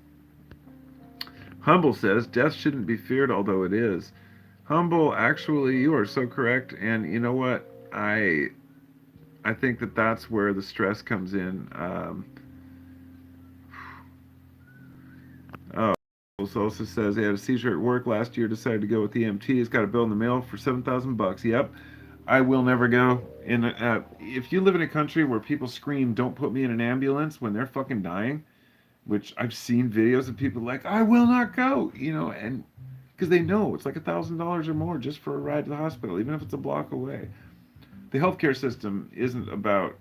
Humble says death shouldn't be feared, although it is. Humble, actually, you are so correct. And you know what? I think that that's where the stress comes in. Oh, also says he had a seizure at work last year. Decided to go with EMT. He's got a bill in the mail for $7,000. Yep, I will never go. If you live in a country where people scream, "Don't put me in an ambulance" when they're fucking dying, which I've seen videos of people like, "I will not go," and because they know it's like $1,000 or more just for a ride to the hospital, even if it's a block away. The healthcare system isn't about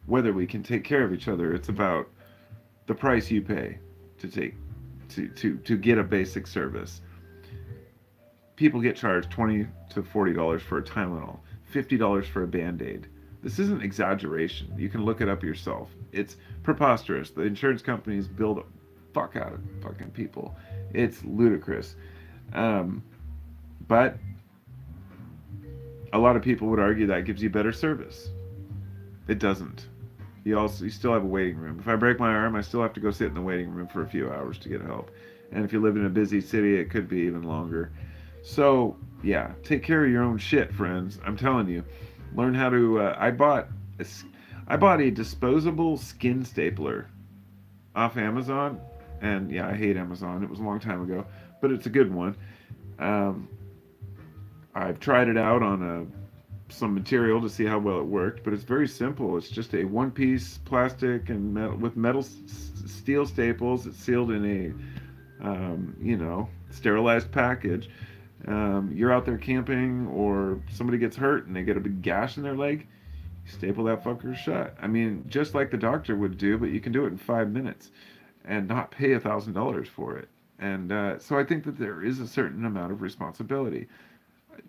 whether we can take care of each other. It's about the price you pay to take to get a basic service. People get charged $20 to $40 for a Tylenol, $50 for a Band-Aid. This isn't exaggeration. You can look it up yourself. It's preposterous. The insurance companies bill the fuck out of fucking people. It's ludicrous. Um, but a lot of people would argue that gives you better service. It doesn't. You still have a waiting room. If I break my arm, I still have to go sit in the waiting room for a few hours to get help. And if you live in a busy city, it could be even longer. So, yeah, take care of your own shit, friends. I'm telling you. Learn how to. I bought a disposable skin stapler off Amazon, and yeah, I hate Amazon. It was a long time ago, but it's a good one. Um, I've tried it out on some material to see how well it worked, but it's very simple. It's just a one-piece plastic and metal with steel staples. It's sealed in a sterilized package. You're out there camping, or somebody gets hurt and they get a big gash in their leg. You staple that fucker shut. I mean, just like the doctor would do, but you can do it in 5 minutes and not pay $1,000 for it. And so I think that there is a certain amount of responsibility.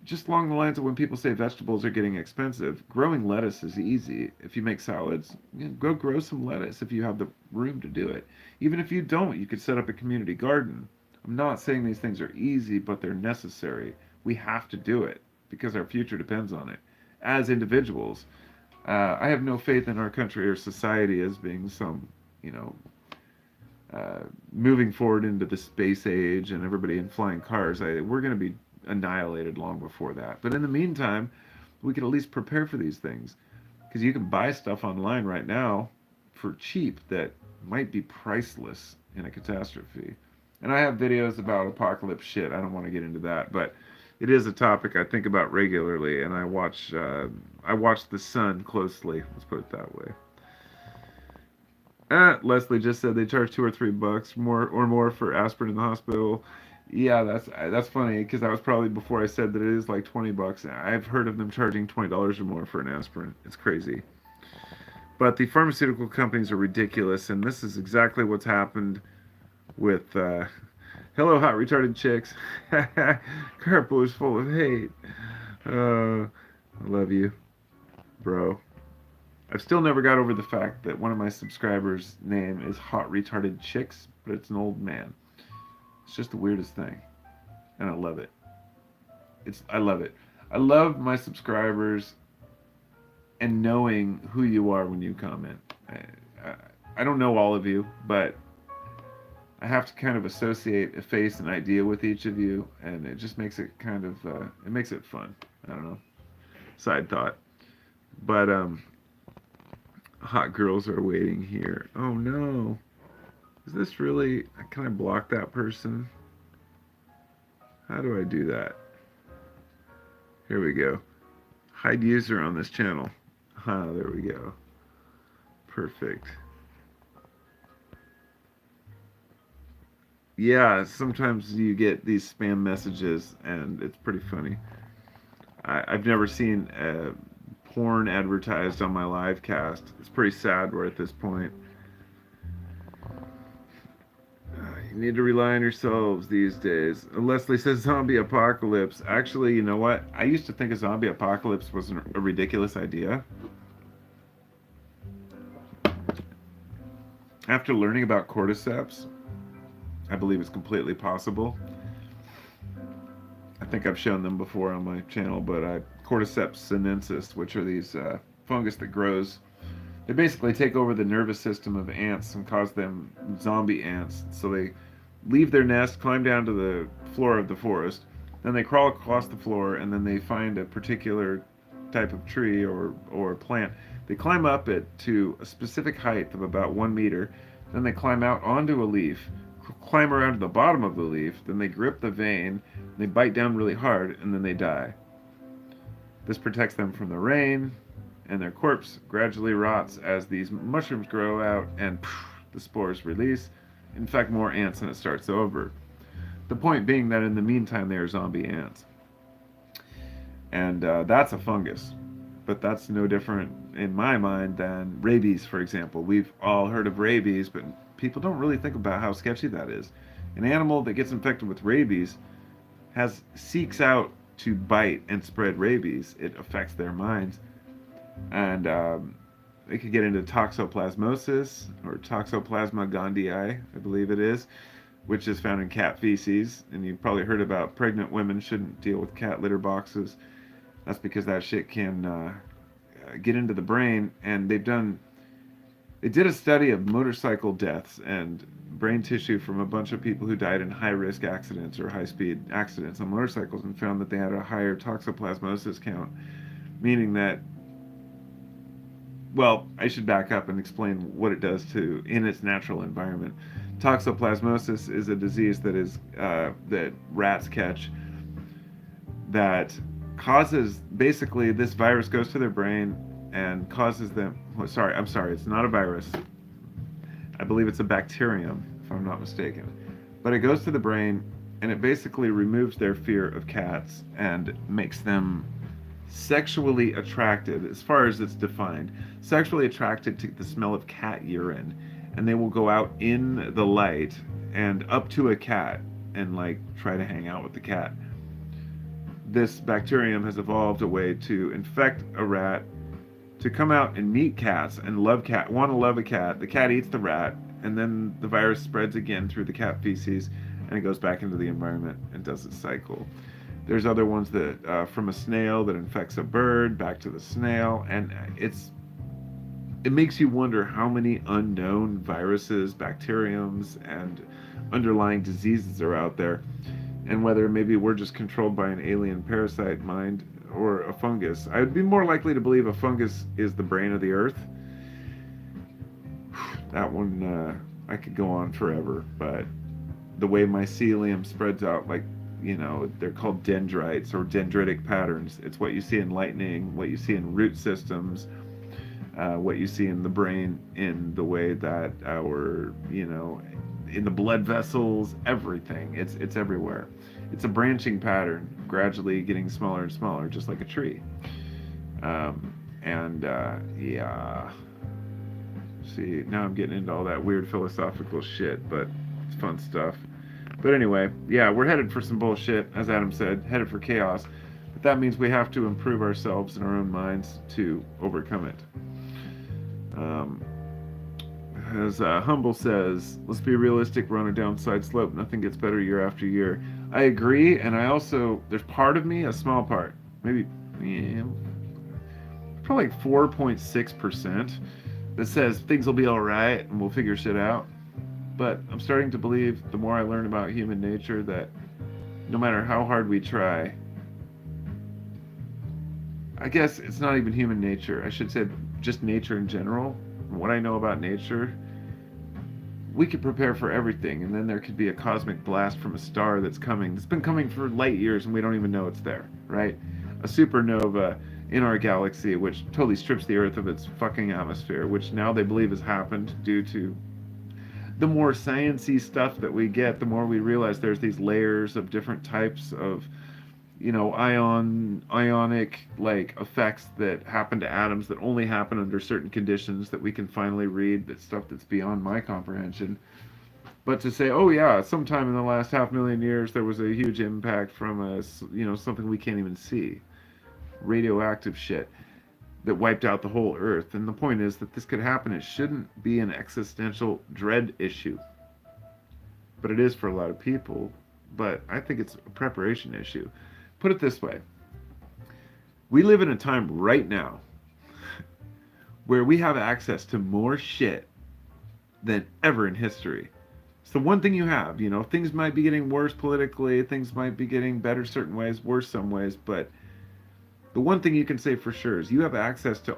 Just along the lines of when people say vegetables are getting expensive, growing lettuce is easy. If you make salads, go grow some lettuce if you have the room to do it. Even if you don't, you could set up a community garden. I'm not saying these things are easy, but they're necessary. We have to do it because our future depends on it. As individuals, I have no faith in our country or society as being some, you know, moving forward into the space age and everybody in flying cars. We're going to be annihilated long before that. But in the meantime, we can at least prepare for these things because you can buy stuff online right now for cheap that might be priceless in a catastrophe. And I have videos about apocalypse shit. I don't want to get into that, but it is a topic I think about regularly, and I watch the sun closely. Let's put it that way. Leslie just said they charge $2 or $3 more for aspirin in the hospital. Yeah, that's funny because that was probably before I said that it is like $20. I've heard of them charging $20 or more for an aspirin. It's crazy. But the pharmaceutical companies are ridiculous, and this is exactly what's happened with Hello, hot retarded chicks. Carpool is full of hate. I love you, bro. I've still never got over the fact that one of my subscribers' name is Hot Retarded Chicks, but it's an old man. It's just the weirdest thing, and I love it. I love it. I love my subscribers and knowing who you are when you comment. I, I don't know all of you, but I have to kind of associate a face and idea with each of you, and it just makes it kind of it makes it fun. I don't know. Side thought, but hot girls are waiting here. Oh no, is this really? Can I block that person? How do I do that? Here we go. Hide user on this channel. Ah, there we go. Perfect. Yeah, sometimes you get these spam messages, and it's pretty funny. I've never seen porn advertised on my live cast. It's pretty sad we're at this point. You need to rely on yourselves these days. Leslie says zombie apocalypse. Actually, you know what? I used to think a zombie apocalypse was a ridiculous idea. After learning about cordyceps, I believe it's completely possible. I think I've shown them before on my channel, but Cordyceps sinensis, which are these fungus that grows. They basically take over the nervous system of ants and cause them zombie ants. So they leave their nest, climb down to the floor of the forest, then they crawl across the floor, and then they find a particular type of tree or plant. They climb up it to a specific height of about 1 meter, then they climb out onto a leaf, climb around to the bottom of the leaf, then they grip the vein, they bite down really hard, and then they die. This protects them from the rain, and their corpse gradually rots as these mushrooms grow out and the spores release, infect more ants, and it starts over. The point being that in the meantime they are zombie ants. And that's a fungus. But that's no different in my mind than rabies, for example. We've all heard of rabies, but people don't really think about how sketchy that is. An animal that gets infected with rabies seeks out to bite and spread rabies. It affects their minds, and they could get into toxoplasmosis or Toxoplasma gondii, I believe it is, which is found in cat feces. And you've probably heard about pregnant women shouldn't deal with cat litter boxes. That's because that shit can get into the brain, and they did a study of motorcycle deaths and brain tissue from a bunch of people who died in high-risk accidents or high-speed accidents on motorcycles, and found that they had a higher toxoplasmosis count, meaning that, well, I should back up and explain what it does in its natural environment. Toxoplasmosis is a disease that rats catch that causes, basically, this virus goes to their brain and causes them, I'm sorry, it's not a virus. I believe it's a bacterium, if I'm not mistaken. But it goes to the brain, and it basically removes their fear of cats and makes them sexually attracted, as far as it's defined, sexually attracted to the smell of cat urine. And they will go out in the light and up to a cat and like try to hang out with the cat. This bacterium has evolved a way to infect a rat, to come out and meet cats and want to love a cat. The cat eats the rat, and then the virus spreads again through the cat feces, and it goes back into the environment and does its cycle. There's other ones that from a snail that infects a bird, back to the snail, and it makes you wonder how many unknown viruses, bacteriums, and underlying diseases are out there, and whether maybe we're just controlled by an alien parasite mind or a fungus. I would be more likely to believe a fungus is the brain of the earth. That one, I could go on forever, but the way mycelium spreads out, like, they're called dendrites or dendritic patterns. It's what you see in lightning, what you see in root systems, what you see in the brain, in the way that our, in the blood vessels, everything. It's everywhere. It's a branching pattern, gradually getting smaller and smaller, just like a tree. Yeah. See, now I'm getting into all that weird philosophical shit, but it's fun stuff. But anyway, yeah, we're headed for some bullshit, as Adam said, headed for chaos. But that means we have to improve ourselves in our own minds to overcome it. Um, as Humble says, let's be realistic, we're on a downside slope. Nothing gets better year after year. I agree, and I also, there's part of me, a small part, maybe, yeah, probably like 4.6%, that says things will be alright and we'll figure shit out. But I'm starting to believe, the more I learn about human nature, that no matter how hard we try, I guess it's not even human nature. I should say just nature in general. From what I know about nature, we could prepare for everything, and then there could be a cosmic blast from a star that's coming. It's been coming for light years, and we don't even know it's there, right? A supernova in our galaxy, which totally strips the Earth of its fucking atmosphere, which now they believe has happened due to the more sciencey stuff that we get, the more we realize there's these layers of different types of, ionic like effects that happen to atoms that only happen under certain conditions that we can finally read. That stuff that's beyond my comprehension. But to say, oh yeah, sometime in the last 500,000 years there was a huge impact from something we can't even see, radioactive shit that wiped out the whole Earth. And the point is that this could happen. It shouldn't be an existential dread issue. But it is for a lot of people. But I think it's a preparation issue. Put it this way. We live in a time right now where we have access to more shit than ever in history. It's the one thing you have. Things might be getting worse politically. Things might be getting better certain ways, worse some ways. But the one thing you can say for sure is you have access to,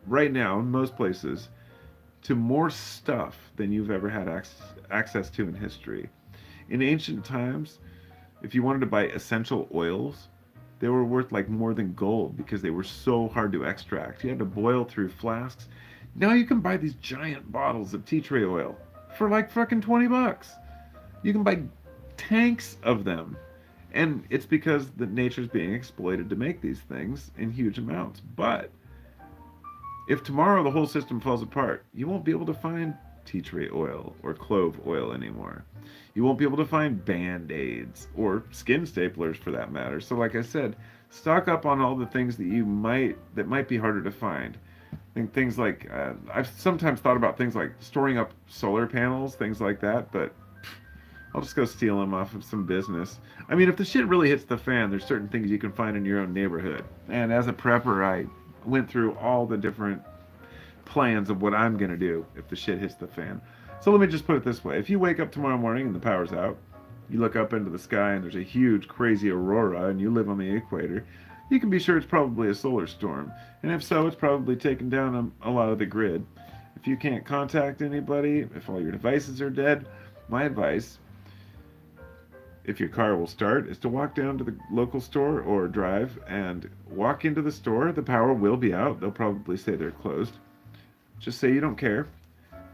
right now, in most places, to more stuff than you've ever had access to in history. In ancient times, if you wanted to buy essential oils, they were worth like more than gold because they were so hard to extract. You had to boil through flasks. Now you can buy these giant bottles of tea tree oil for like fucking $20. You can buy tanks of them. And it's because the nature's being exploited to make these things in huge amounts. But if tomorrow the whole system falls apart, you won't be able to find tea tree oil or clove oil anymore. You won't be able to find Band-Aids or skin staplers for that matter. So like I said, stock up on all the things that might be harder to find. I think things like, I've sometimes thought about things like storing up solar panels, things like that, but I'll just go steal them off of some business. I mean, if the shit really hits the fan, there's certain things you can find in your own neighborhood. And as a prepper, I went through all the different plans of what I'm going to do if the shit hits the fan. So let me just put it this way. If you wake up tomorrow morning and the power's out, you look up into the sky and there's a huge, crazy aurora and you live on the equator, you can be sure it's probably a solar storm. And if so, it's probably taken down a lot of the grid. If you can't contact anybody, if all your devices are dead, my advice, if your car will start, is to walk down to the local store or drive and walk into the store. The power will be out. They'll probably say they're closed. Just say you don't care.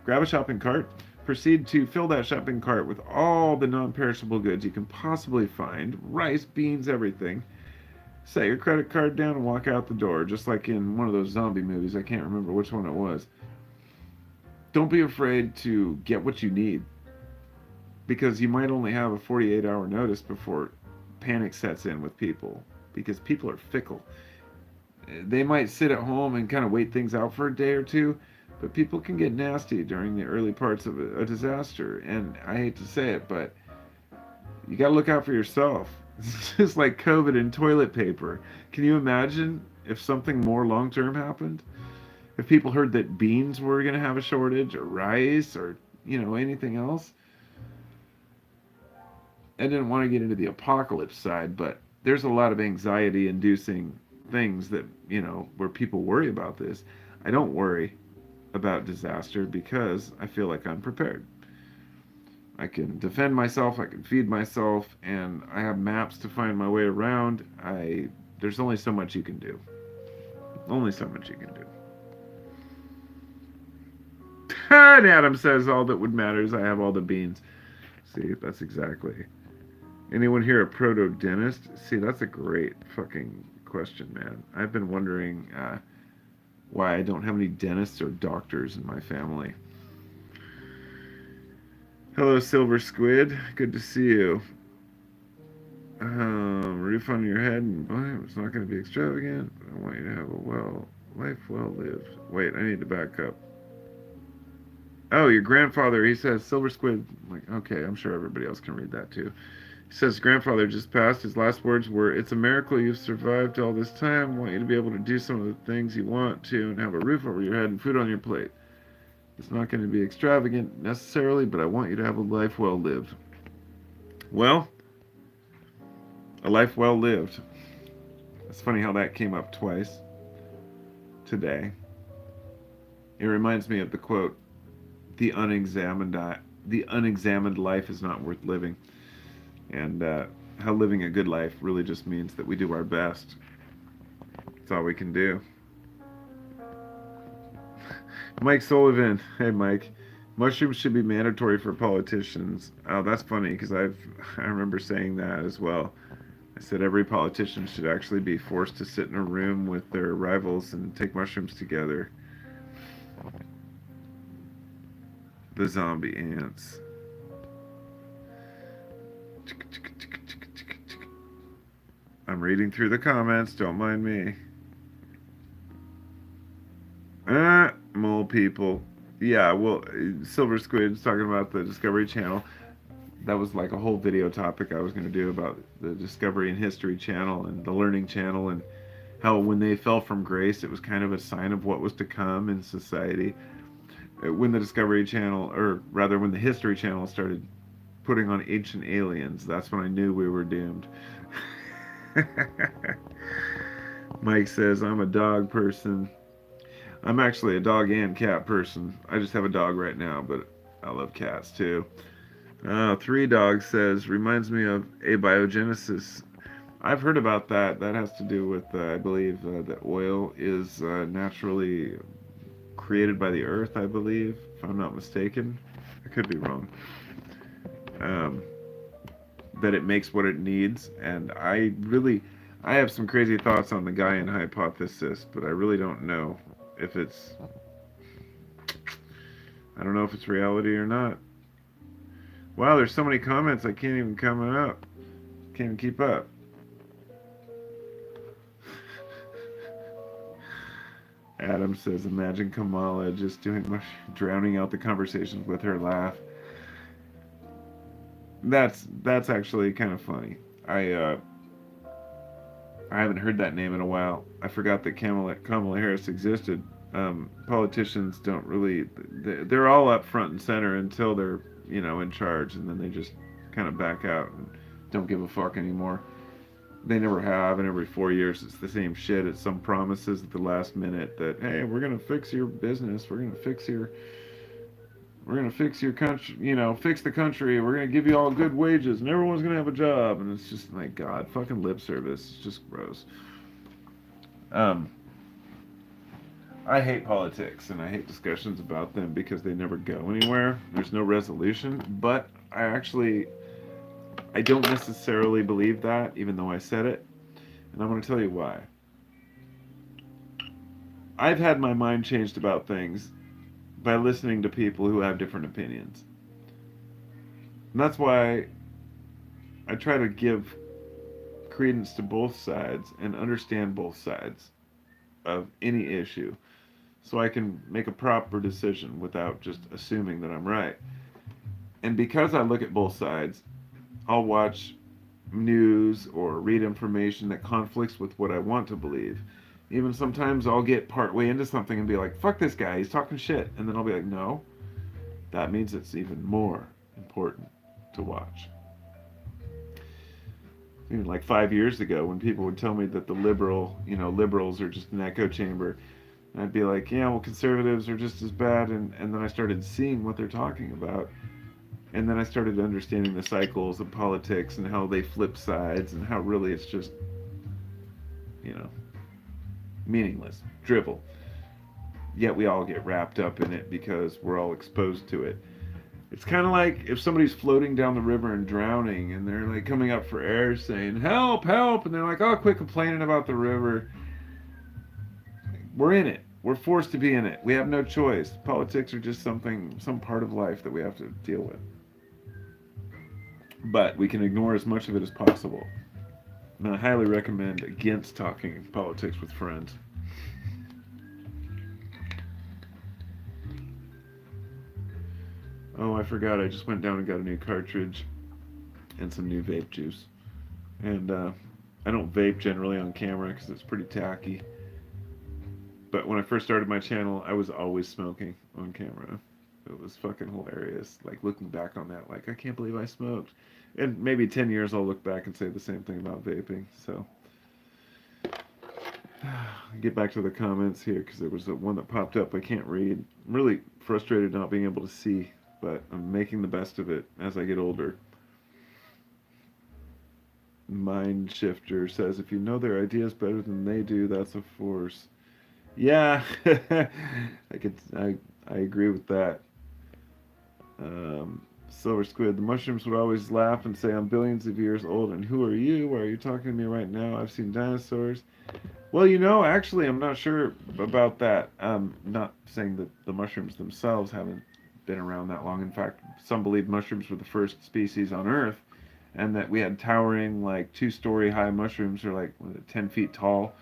Grab a shopping cart. Proceed to fill that shopping cart with all the non-perishable goods you can possibly find. Rice, beans, everything. Set your credit card down and walk out the door, just like in one of those zombie movies. I can't remember which one it was. Don't be afraid to get what you need, because you might only have a 48-hour notice before panic sets in with people, because people are fickle. They might sit at home and kind of wait things out for a day or two, but people can get nasty during the early parts of a disaster. And I hate to say it, but you got to look out for yourself. It's just like COVID and toilet paper. Can you imagine if something more long-term happened? If people heard that beans were going to have a shortage, or rice, or, anything else? I didn't want to get into the apocalypse side, but there's a lot of anxiety-inducing things that, where people worry about this. I don't worry about disaster because I feel like I'm prepared. I can defend myself, I can feed myself, and I have maps to find my way around. There's only so much you can do. Only so much you can do. And Adam says all that would matter is I have all the beans. See, that's exactly. Anyone here a proto-dentist? See, that's a great fucking question, man. I've been wondering why I don't have any dentists or doctors in my family. Hello, Silver Squid. Good to see you. Roof on your head and it's not going to be extravagant. I want you to have a life well lived. Wait, I need to back up. Oh, your grandfather, he says, Silver Squid. I'm like, okay, I'm sure everybody else can read that too. He says, grandfather just passed. His last words were, it's a miracle you've survived all this time. I want you to be able to do some of the things you want to and have a roof over your head and food on your plate. It's not going to be extravagant necessarily, but I want you to have a life well lived. Well, a life well lived. It's funny how that came up twice today. It reminds me of the quote, the unexamined life is not worth living. And how living a good life really just means that we do our best. That's all we can do. Mike Sullivan. Hey, Mike. Mushrooms should be mandatory for politicians. Oh, that's funny because I remember saying that as well. I said every politician should actually be forced to sit in a room with their rivals and take mushrooms together. The zombie ants. I'm reading through the comments, don't mind me. Mole people. Yeah, well, Silver Squid's talking about the Discovery Channel. That was like a whole video topic I was going to do about the Discovery and History Channel and the Learning Channel and how when they fell from grace, it was kind of a sign of what was to come in society. When the Discovery Channel, or rather when the History Channel started putting on ancient aliens, that's when I knew we were doomed. Mike says, I'm a dog person. I'm actually a dog and cat person. I just have a dog right now, but I love cats too. Three Dogs says, reminds me of abiogenesis. I've heard about that. That has to do with, I believe, that oil is naturally created by the earth, I believe, if I'm not mistaken. I could be wrong. That it makes what it needs, and I have some crazy thoughts on the Gaian hypothesis, but I really don't know if it's, I don't know if it's reality or not. Wow, there's so many comments I can't even come up. Can't even keep up. Adam says, imagine Kamala just drowning out the conversations with her laugh. That's actually kind of funny. I haven't heard that name in a while. I forgot that Kamala Harris existed. Politicians don't really, they're all up front and center until they're, in charge, and then they just kind of back out and don't give a fuck anymore. They never have, and every 4 years it's the same shit. It's some promises at the last minute that, hey, we're gonna fix your business, we're gonna fix your country, fix the country, we're gonna give you all good wages, and everyone's gonna have a job, and it's just like, God, fucking lip service. It's just gross. I hate politics, and I hate discussions about them because they never go anywhere. There's no resolution, but I don't necessarily believe that, even though I said it, and I'm going to tell you why. I've had my mind changed about things by listening to people who have different opinions. And that's why I try to give credence to both sides and understand both sides of any issue, so I can make a proper decision without just assuming that I'm right. And because I look at both sides, I'll watch news or read information that conflicts with what I want to believe. Even sometimes I'll get partway into something and be like, fuck this guy, he's talking shit. And then I'll be like, no, that means it's even more important to watch. Even like 5 years ago, when people would tell me that the liberals are just an echo chamber, and I'd be like, yeah, well, conservatives are just as bad. And then I started seeing what they're talking about. And then I started understanding the cycles of politics and how they flip sides and how really it's just, meaningless, drivel. yet we all get wrapped up in it because we're all exposed to it. It's kind of like if somebody's floating down the river and drowning, and they're like coming up for air saying, "Help, help," and they're like, "Oh, quit complaining about the river." We're in it. We're forced to be in it. We have no choice. Politics are just something, some part of life that we have to deal with. But we can ignore as much of it as possible. And I highly recommend against talking politics with friends. Oh, I forgot. I just went down and got a new cartridge and some new vape juice. And I don't vape generally on camera because it's pretty tacky. But when I first started my channel, I was always smoking on camera. It was fucking hilarious. Like looking back on that, like I can't believe I smoked. And maybe 10 years I'll look back and say the same thing about vaping. So get back to the comments here because there was one that popped up I can't read. I'm really frustrated not being able to see, but I'm making the best of it as I get older. Mind Shifter says, if you know their ideas better than they do, that's a force. Yeah, I agree with that. Silver Squid, the mushrooms would always laugh and say, I'm billions of years old, and who are you? Why are you talking to me right now? I've seen dinosaurs. Well, actually, I'm not sure about that. Not saying that the mushrooms themselves haven't been around that long. In fact, some believe mushrooms were the first species on Earth, and that we had towering, like, two-story high mushrooms, or like 10 feet tall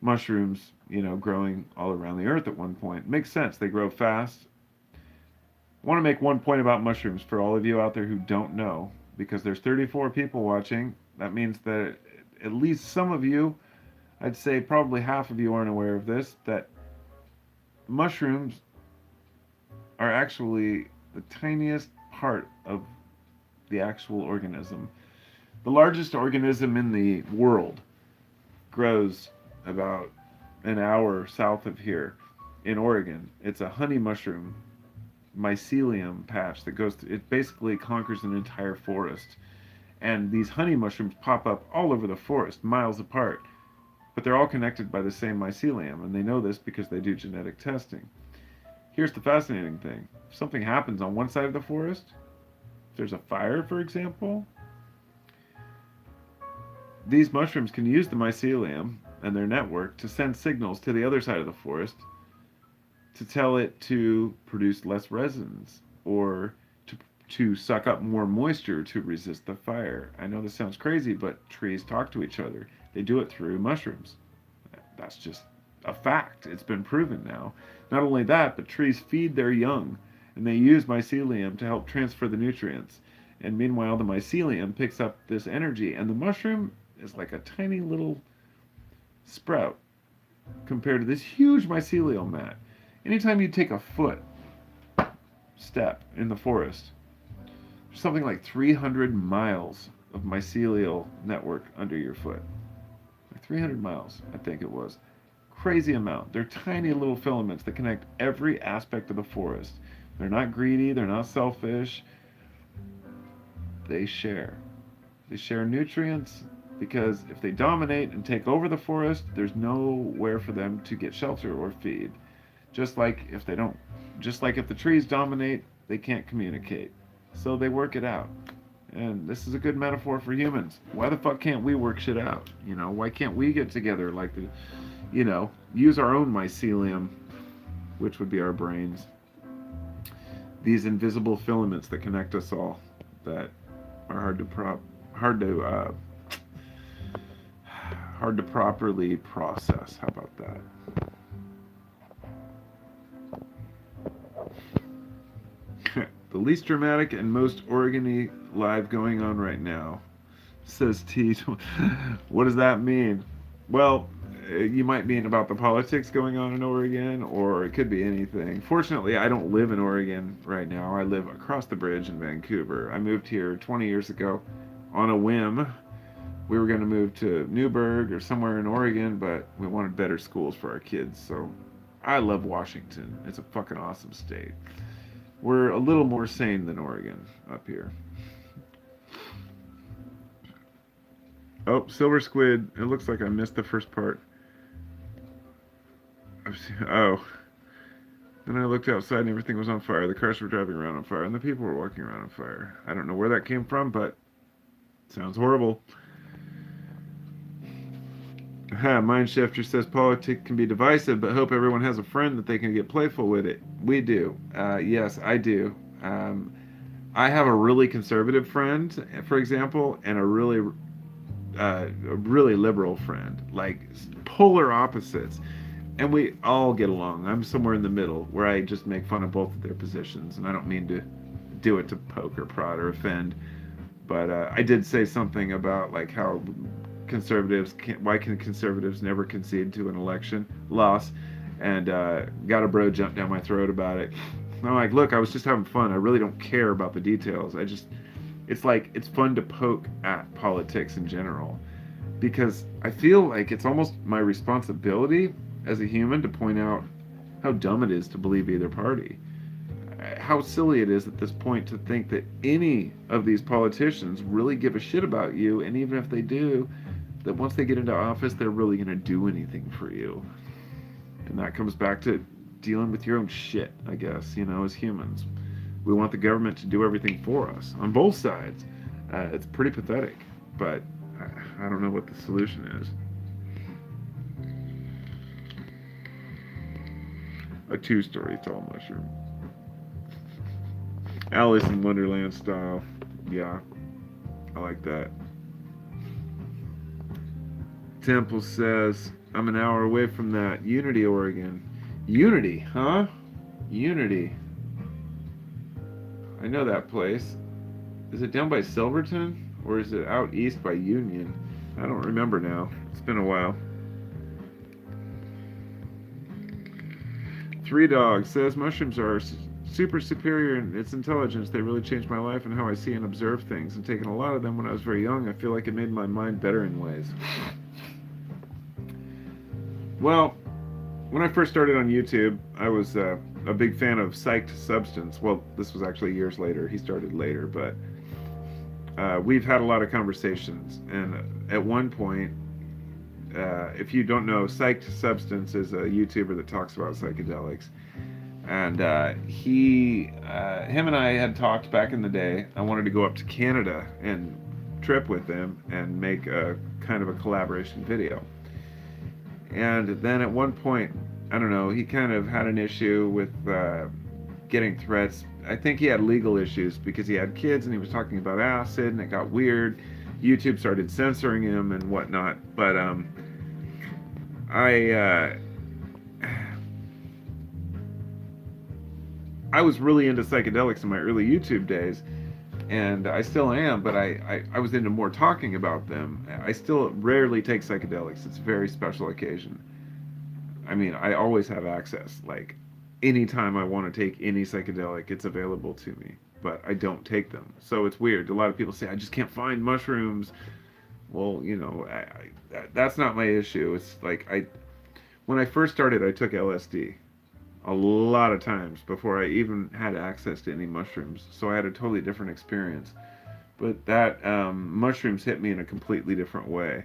mushrooms, growing all around the Earth at one point. Makes sense. They grow fast. I want to make one point about mushrooms for all of you out there who don't know, because there's 34 people watching. That means that at least some of you, I'd say probably half of you aren't aware of this, that mushrooms are actually the tiniest part of the actual organism. The largest organism in the world grows about an hour south of here in Oregon. It's a honey mushroom mycelium patch that goes through, it basically conquers an entire forest. And these honey mushrooms pop up all over the forest, miles apart. But they're all connected by the same mycelium, and they know this because they do genetic testing. Here's the fascinating thing. If something happens on one side of the forest, if there's a fire, for example, these mushrooms can use the mycelium and their network to send signals to the other side of the forest to tell it to produce less resins or to suck up more moisture to resist the fire. I know this sounds crazy, but trees talk to each other. They do it through mushrooms. That's just a fact. It's been proven now. Not only that, but trees feed their young, and they use mycelium to help transfer the nutrients. And meanwhile, the mycelium picks up this energy, and the mushroom is like a tiny little sprout compared to this huge mycelial mat. Anytime you take a foot step in the forest, there's something like 300 miles of mycelial network under your foot. Like 300 miles, I think it was. Crazy amount. They're tiny little filaments that connect every aspect of the forest. They're not greedy, they're not selfish. They share. They share nutrients because if they dominate and take over the forest, there's nowhere for them to get shelter or feed. Just like if they don't. Just like if the trees dominate, they can't communicate. So they work it out. And this is a good metaphor for humans. Why the fuck can't we work shit out? Why can't we get together use our own mycelium, which would be our brains. These invisible filaments that connect us all that are hard to properly process. How about that? The least dramatic and most organy live going on right now, says T. What does that mean? Well, you might mean about the politics going on in Oregon, or it could be anything. Fortunately, I don't live in Oregon right now. I live across the bridge in Vancouver. I moved here 20 years ago on a whim. We were going to move to Newburgh or somewhere in Oregon, but we wanted better schools for our kids, so I love Washington. It's a fucking awesome state. We're a little more sane than Oregon up here. Oh, Silver Squid. It looks like I missed the first part. Oh. Then I looked outside and everything was on fire. The cars were driving around on fire and the people were walking around on fire. I don't know where that came from, but it sounds horrible. Mind Shifter says politics can be divisive, but hope everyone has a friend that they can get playful with it. We do. Yes, I do. I have a really conservative friend, for example, and a really liberal friend, like polar opposites, and we all get along. I'm somewhere in the middle where I just make fun of both of their positions, and I don't mean to do it to poke or prod or offend, but I did say something about like how why can conservatives never concede to an election loss, and got a bro jump down my throat about it. I'm like, look, I was just having fun. I really don't care about the details. It's like, it's fun to poke at politics in general because I feel like it's almost my responsibility as a human to point out how dumb it is to believe either party. How silly it is at this point to think that any of these politicians really give a shit about you, and even if they do, that once they get into office, they're really going to do anything for you. And that comes back to dealing with your own shit, I guess, as humans. We want the government to do everything for us on both sides. It's pretty pathetic, but I don't know what the solution is. A 2-story tall mushroom. Alice in Wonderland style. Yeah, I like that. Temple says, I'm an hour away from that. Unity, Oregon. Unity, huh? Unity. I know that place. Is it down by Silverton? Or is it out east by Union? I don't remember now. It's been a while. Three Dogs says, mushrooms are super superior in its intelligence. They really changed my life and how I see and observe things. And taking a lot of them when I was very young, I feel like it made my mind better in ways. Well, when I first started on YouTube, I was a big fan of Psyched Substance. Well, this was actually years later. He started later, but we've had a lot of conversations. And at one point, if you don't know, Psyched Substance is a YouTuber that talks about psychedelics. And him and I had talked back in the day. I wanted to go up to Canada and trip with him and make a kind of a collaboration video. And then at one point, I don't know, he kind of had an issue with getting threats. I think he had legal issues because he had kids and he was talking about acid and it got weird. YouTube started censoring him and whatnot. But I was really into psychedelics in my early YouTube days, and I still am, but I was into more talking about them. I still rarely take psychedelics. It's a very special occasion. I mean, I always have access. Like, anytime I want to take any psychedelic, it's available to me, but I don't take them. So it's weird. A lot of people say, I just can't find mushrooms. Well, that's not my issue. It's like, when I first started, I took LSD a lot of times before I even had access to any mushrooms. So I had a totally different experience. But that mushrooms hit me in a completely different way.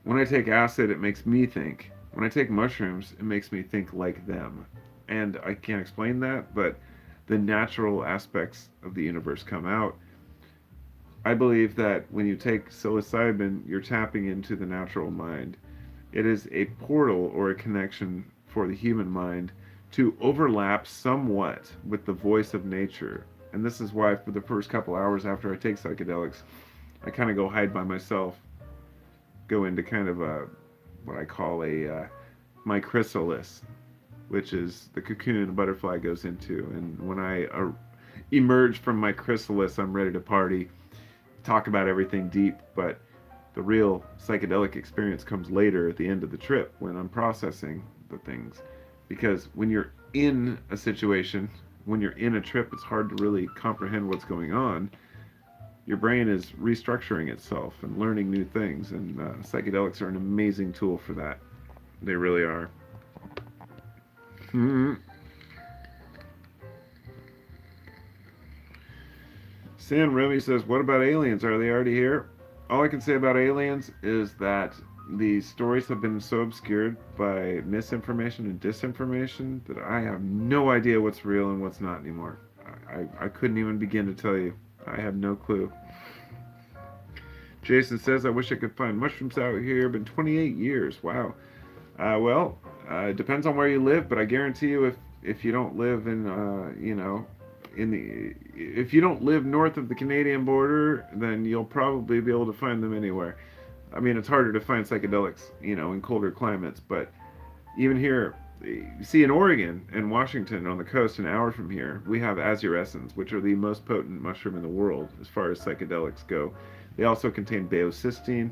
When I take acid, it makes me think. When I take mushrooms, it makes me think like them. And I can't explain that, but the natural aspects of the universe come out. I believe that when you take psilocybin, you're tapping into the natural mind. It is a portal or a connection for the human mind to overlap somewhat with the voice of nature. And this is why for the first couple hours after I take psychedelics, I kind of go hide by myself, go into kind of what I call a mycelium, which is the cocoon a butterfly goes into. And when I emerge from my chrysalis, I'm ready to party, talk about everything deep, but the real psychedelic experience comes later at the end of the trip when I'm processing the things. Because when you're in a situation, when you're in a trip, it's hard to really comprehend what's going on. Your brain is restructuring itself and learning new things, and psychedelics are an amazing tool for that. They really are. Mm-hmm. San Remy says, what about aliens? Are they already here? All I can say about aliens is that the stories have been so obscured by misinformation and disinformation that I have no idea what's real and what's not anymore. I couldn't even begin to tell you. I have no clue. Jason says, I wish I could find mushrooms out here. Been 28 years. Wow. It depends on where you live, but I guarantee you, if you don't live in, if you don't live north of the Canadian border, then you'll probably be able to find them anywhere. I mean, it's harder to find psychedelics, in colder climates, but even here, you see in Oregon and Washington on the coast, an hour from here, we have azurescens, which are the most potent mushroom in the world as far as psychedelics go. They also contain baeocystin,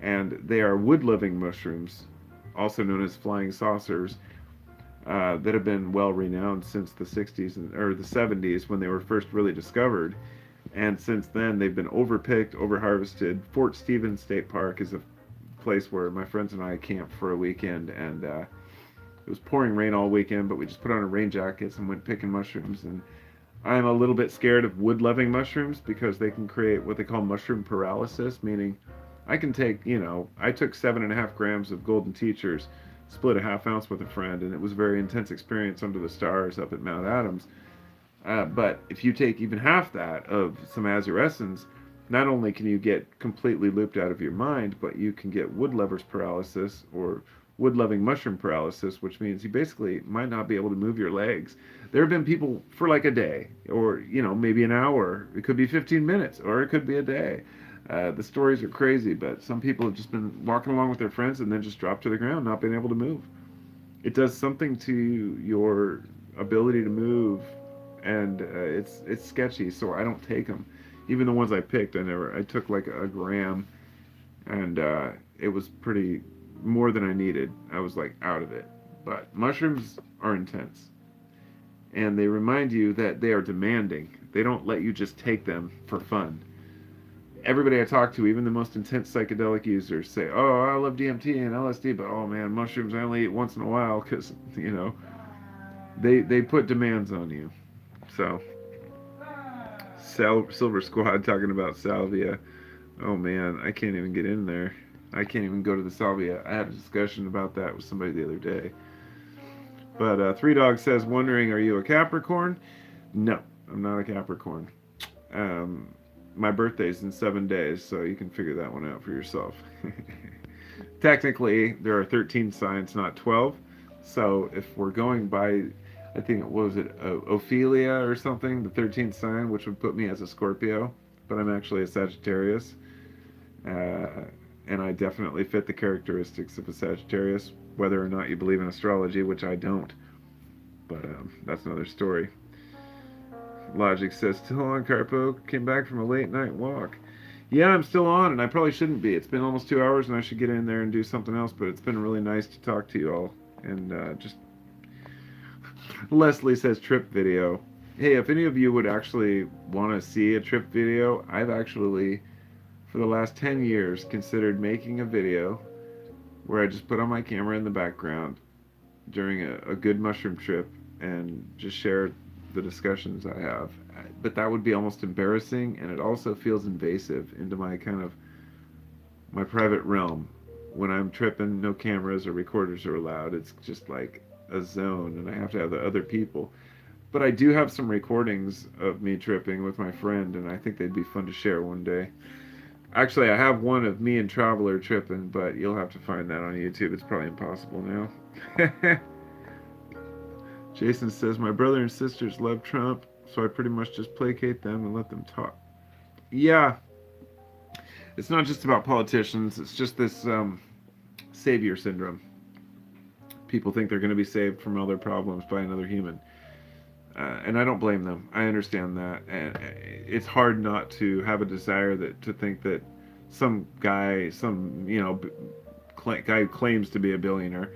and they are wood-loving mushrooms, also known as flying saucers, that have been well renowned since the 60s or the 70s when they were first really discovered. And since then, they've been overpicked, overharvested. Fort Stevens State Park is a place where my friends and I camped for a weekend, and it was pouring rain all weekend, but we just put on our rain jackets and went picking mushrooms. And I'm a little bit scared of wood-loving mushrooms because they can create what they call mushroom paralysis, meaning I can take, I took 7.5 grams of golden teachers, split a half ounce with a friend, and it was a very intense experience under the stars up at Mount Adams. But if you take even half that of some azurescens, not only can you get completely looped out of your mind, but you can get wood lovers paralysis or wood-loving mushroom paralysis, which means you basically might not be able to move your legs. There have been people for like a day, or maybe an hour. It could be 15 minutes, or it could be a day. The stories are crazy, but some people have just been walking along with their friends and then just dropped to the ground, not being able to move. It does something to your ability to move, and it's sketchy. So I don't take them. Even the ones I picked, I took like a gram, and it was pretty more than I needed. I was like out of it. But mushrooms are intense, and they remind you that they are demanding. They don't let you just take them for fun. Everybody I talk to, even the most intense psychedelic users, say, "Oh, I love DMT and LSD, but oh man, mushrooms I only eat once in a while because they put demands on you." So, Silver Squad talking about salvia. Oh man, I can't even get in there. I can't even go to the salvia. I had a discussion about that with somebody the other day. But Three Dog says, wondering, are you a Capricorn? No, I'm not a Capricorn. My birthday's in 7 days, so you can figure that one out for yourself. Technically, there are 13 signs, not 12. So if we're going by, I think, what was it, Ophelia or something, the 13th sign, which would put me as a Scorpio, but I'm actually a Sagittarius. And I definitely fit the characteristics of a Sagittarius, whether or not you believe in astrology, which I don't. But that's another story. Logic says, still on, Carpo? Came back from a late night walk. Yeah, I'm still on, and I probably shouldn't be. It's been almost 2 hours, and I should get in there and do something else, but it's been really nice to talk to you all. And just... Leslie says, trip video. Hey, if any of you would actually want to see a trip video, I've actually, for the last 10 years, considered making a video where I just put on my camera in the background during a good mushroom trip and just share the discussions I have. But that would be almost embarrassing, and it also feels invasive into my kind of my private realm. When I'm tripping, no cameras or recorders are allowed. It's just like a zone, and I have to have the other people. But I do have some recordings of me tripping with my friend, and I think they'd be fun to share one day. Actually, I have one of me and Traveler tripping, but you'll have to find that on YouTube. It's probably impossible now. Jason says, my brother and sisters love Trump, so I pretty much just placate them and let them talk. Yeah. It's not just about politicians. It's just this savior syndrome. People think they're going to be saved from all their problems by another human. And I don't blame them. I understand that. And it's hard not to have a desire to think that some guy, guy who claims to be a billionaire,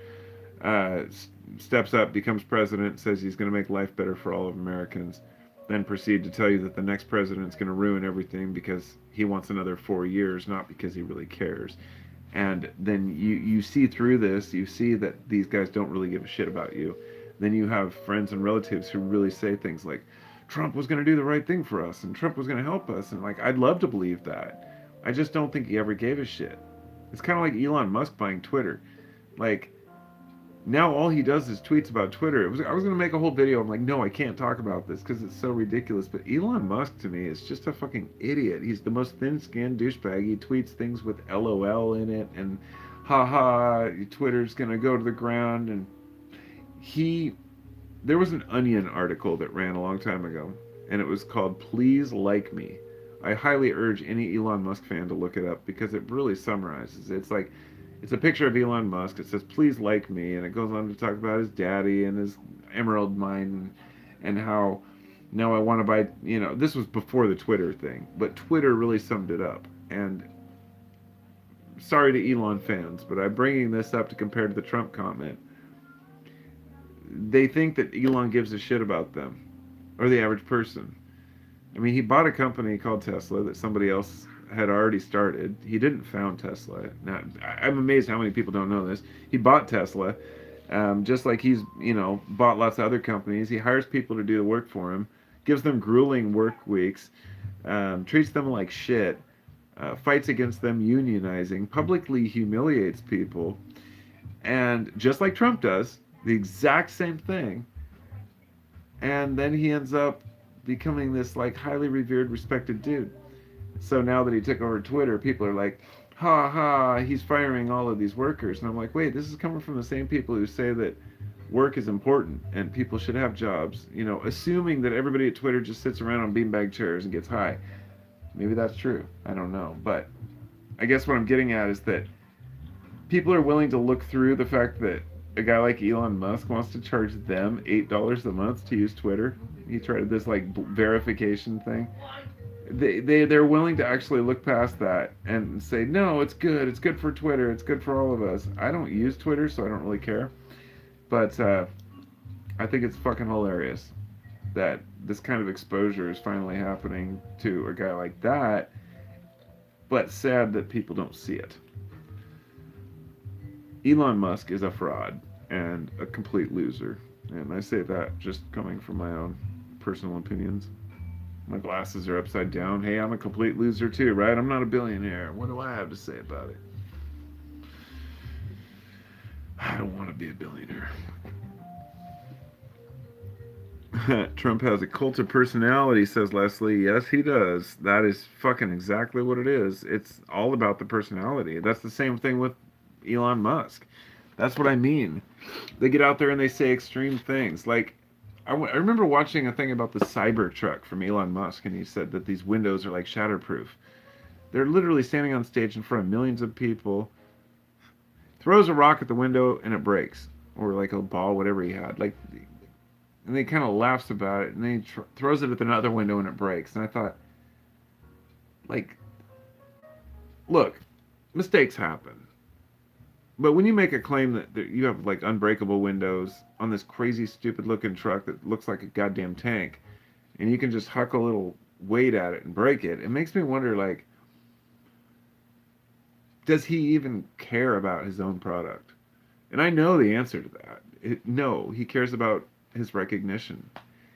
steps up, becomes president, says he's going to make life better for all of Americans, then proceed to tell you that the next president's going to ruin everything because he wants another 4 years, not because he really cares. And then you see through this, you see that these guys don't really give a shit about you. Then you have friends and relatives who really say things like, Trump was going to do the right thing for us, and Trump was going to help us. And like, I'd love to believe that. I just don't think he ever gave a shit. It's kind of like Elon Musk buying Twitter. Like, now all he does is tweets about Twitter. I was going to make a whole video. I'm like, no, I can't talk about this because it's so ridiculous. But Elon Musk to me is just a fucking idiot. He's the most thin-skinned douchebag. He tweets things with LOL in it and haha, Twitter's going to go to the ground. And he, there was an Onion article that ran a long time ago, and it was called Please Like Me. I highly urge any Elon Musk fan to look it up because it really summarizes. It's like, it's a picture of Elon Musk. It says, please like me. And it goes on to talk about his daddy and his emerald mine and how now I want to buy, this was before the Twitter thing, but Twitter really summed it up. And sorry to Elon fans, but I'm bringing this up to compare to the Trump comment. They think that Elon gives a shit about them or the average person. I mean, he bought a company called Tesla that somebody else had already started. He didn't found Tesla. Now, I'm amazed how many people don't know this. He bought Tesla, just like he's, bought lots of other companies. He hires people to do the work for him, gives them grueling work weeks, treats them like shit, fights against them unionizing, publicly humiliates people, and just like Trump does, the exact same thing. And then he ends up becoming this like highly revered, respected dude. So now that he took over Twitter, people are like, ha ha, he's firing all of these workers. And I'm like, wait, this is coming from the same people who say that work is important and people should have jobs, assuming that everybody at Twitter just sits around on beanbag chairs and gets high. Maybe that's true. I don't know. But I guess what I'm getting at is that people are willing to look through the fact that a guy like Elon Musk wants to charge them $8 a month to use Twitter. He tried this like verification thing. They're willing to actually look past that and say, no, it's good. It's good for Twitter. It's good for all of us. I don't use Twitter, so I don't really care. But I think it's fucking hilarious that this kind of exposure is finally happening to a guy like that. But sad that people don't see it. Elon Musk is a fraud and a complete loser. And I say that just coming from my own personal opinions. My glasses are upside down. Hey, I'm a complete loser too, right? I'm not a billionaire. What do I have to say about it? I don't want to be a billionaire. Trump has a cult of personality, says Leslie. Yes, he does. That is fucking exactly what it is. It's all about the personality. That's the same thing with Elon Musk. That's what I mean. They get out there and they say extreme things. Like, I remember watching a thing about the Cybertruck from Elon Musk, and he said that these windows are like shatterproof. They're literally standing on stage in front of millions of people, throws a rock at the window, and it breaks. Or like a ball, whatever he had. Like, and he kind of laughs about it, and then he throws it at another window, and it breaks. And I thought, like, look, mistakes happen. But when you make a claim that you have like unbreakable windows on this crazy stupid looking truck that looks like a goddamn tank, and you can just huck a little weight at it and break it, it makes me wonder, like, does he even care about his own product? And I know the answer to that. No, he cares about his recognition.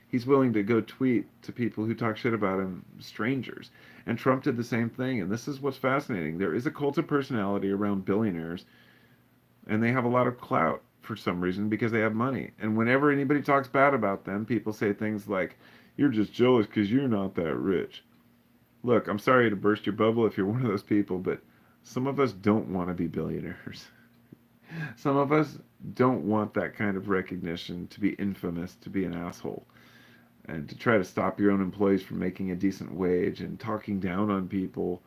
He's willing to go tweet to people who talk shit about him, strangers. And Trump did the same thing. And this is what's fascinating. There is a cult of personality around billionaires, and they have a lot of clout for some reason because they have money. And whenever anybody talks bad about them, people say things like, you're just jealous because you're not that rich. Look, I'm sorry to burst your bubble if you're one of those people, but some of us don't want to be billionaires. Some of us don't want that kind of recognition, to be infamous, to be an asshole, and to try to stop your own employees from making a decent wage and talking down on people.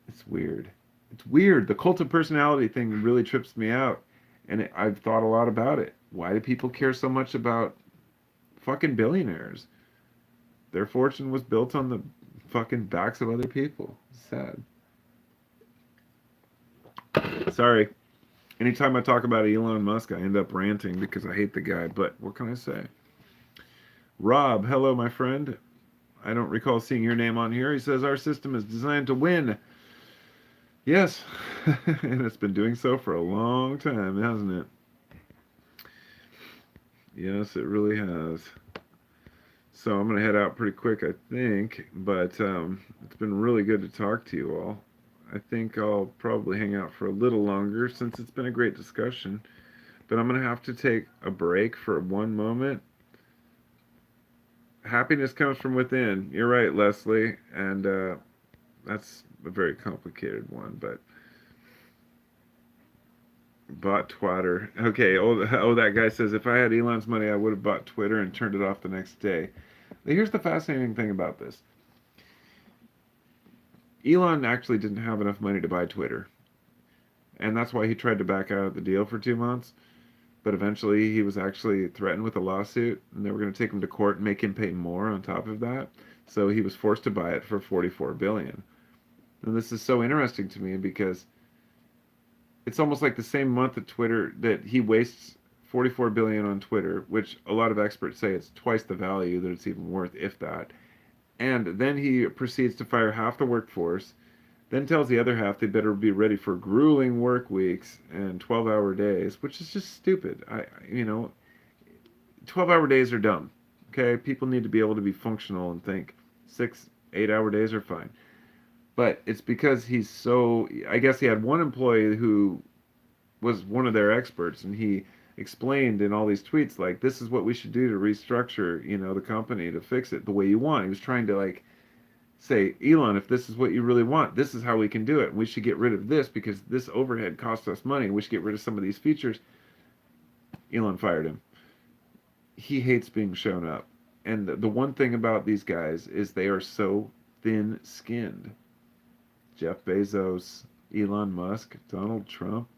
It's weird. It's weird. The cult of personality thing really trips me out, and I've thought a lot about it. Why do people care so much about fucking billionaires? Their fortune was built on the fucking backs of other people. Sad. Sorry. Anytime I talk about Elon Musk, I end up ranting because I hate the guy, but what can I say? Rob, hello, my friend. I don't recall seeing your name on here. He says, our system is designed to win. Yes, and it's been doing so for a long time, hasn't it? Yes, it really has. So I'm going to head out pretty quick, I think, but it's been really good to talk to you all. I think I'll probably hang out for a little longer since it's been a great discussion. But I'm going to have to take a break for one moment. Happiness comes from within. You're right, Leslie. And that's a very complicated one, but bought Twitter. Okay, that guy says if I had Elon's money, I would have bought Twitter and turned it off the next day. Here's the fascinating thing about this. Elon actually didn't have enough money to buy Twitter, and that's why he tried to back out of the deal for 2 months. But eventually, he was actually threatened with a lawsuit, and they were going to take him to court and make him pay more on top of that. So he was forced to buy it for 44 billion. And this is so interesting to me because it's almost like the same month that Twitter that he wastes 44 billion on Twitter, which a lot of experts say it's twice the value that it's even worth, if that. And then he proceeds to fire half the workforce, then tells the other half they better be ready for grueling work weeks and 12-hour days, which is just stupid. 12-hour days are dumb. Okay, people need to be able to be functional and think. 6, 8-hour days are fine. But it's because he's so. I guess he had one employee who was one of their experts, and he explained in all these tweets like, "This is what we should do to restructure, the company to fix it the way you want." He was trying to like say, Elon, if this is what you really want, this is how we can do it. We should get rid of this because this overhead costs us money. We should get rid of some of these features. Elon fired him. He hates being shown up. And the one thing about these guys is they are so thin skinned. Jeff Bezos, Elon Musk, Donald Trump,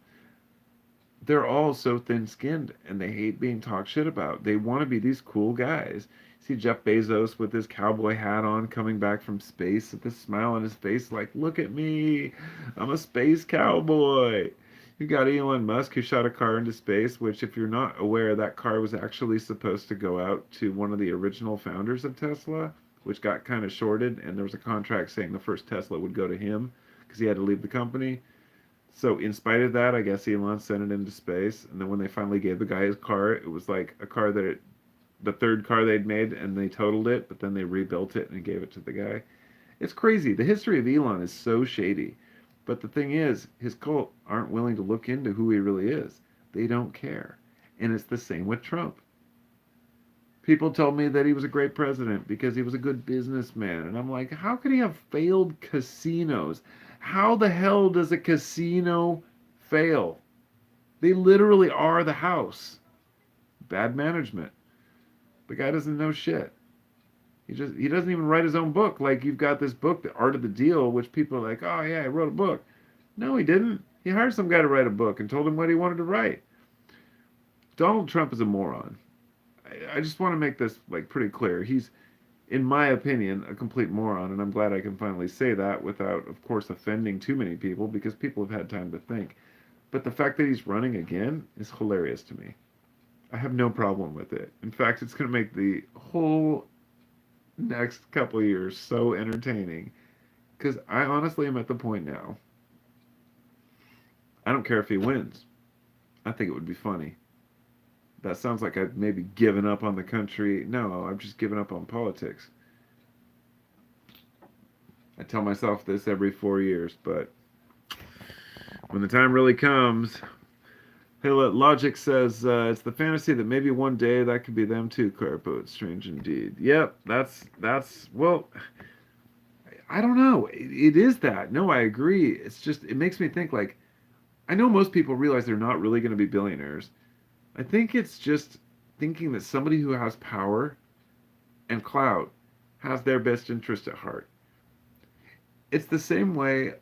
they're all so thin-skinned and they hate being talked shit about. They want to be these cool guys. See Jeff Bezos with his cowboy hat on coming back from space with this smile on his face like, look at me, I'm a space cowboy. You got Elon Musk who shot a car into space, which if you're not aware, that car was actually supposed to go out to one of the original founders of Tesla, which got kind of shorted, and there was a contract saying the first Tesla would go to him because he had to leave the company. So in spite of that, I guess Elon sent it into space, and then when they finally gave the guy his car, it was like a car the third car they'd made, and they totaled it, but then they rebuilt it and gave it to the guy. It's crazy. The history of Elon is so shady. But the thing is, his cult aren't willing to look into who he really is. They don't care. And it's the same with Trump. People told me that he was a great president because he was a good businessman. And I'm like, how could he have failed casinos? How the hell does a casino fail? They literally are the house. Bad management. The guy doesn't know shit. He doesn't even write his own book. Like you've got this book, The Art of the Deal, which people are like, oh yeah, I wrote a book. No, he didn't. He hired some guy to write a book and told him what he wanted to write. Donald Trump is a moron. I just want to make this like pretty clear. He's, in my opinion, a complete moron, and I'm glad I can finally say that without, of course, offending too many people because people have had time to think. But the fact that he's running again is hilarious to me. I have no problem with it. In fact, it's going to make the whole next couple of years so entertaining because I honestly am at the point now. I don't care if he wins. I think it would be funny. That sounds like I've maybe given up on the country. No, I've just given up on politics. I tell myself this every 4 years, but when the time really comes, hey, Logic says it's the fantasy that maybe one day that could be them too. Carpoet, strange indeed. Yep, that's well. I don't know. It is that. No, I agree. It's just it makes me think like I know most people realize they're not really going to be billionaires. I think it's just thinking that somebody who has power and clout has their best interest at heart. It's the same way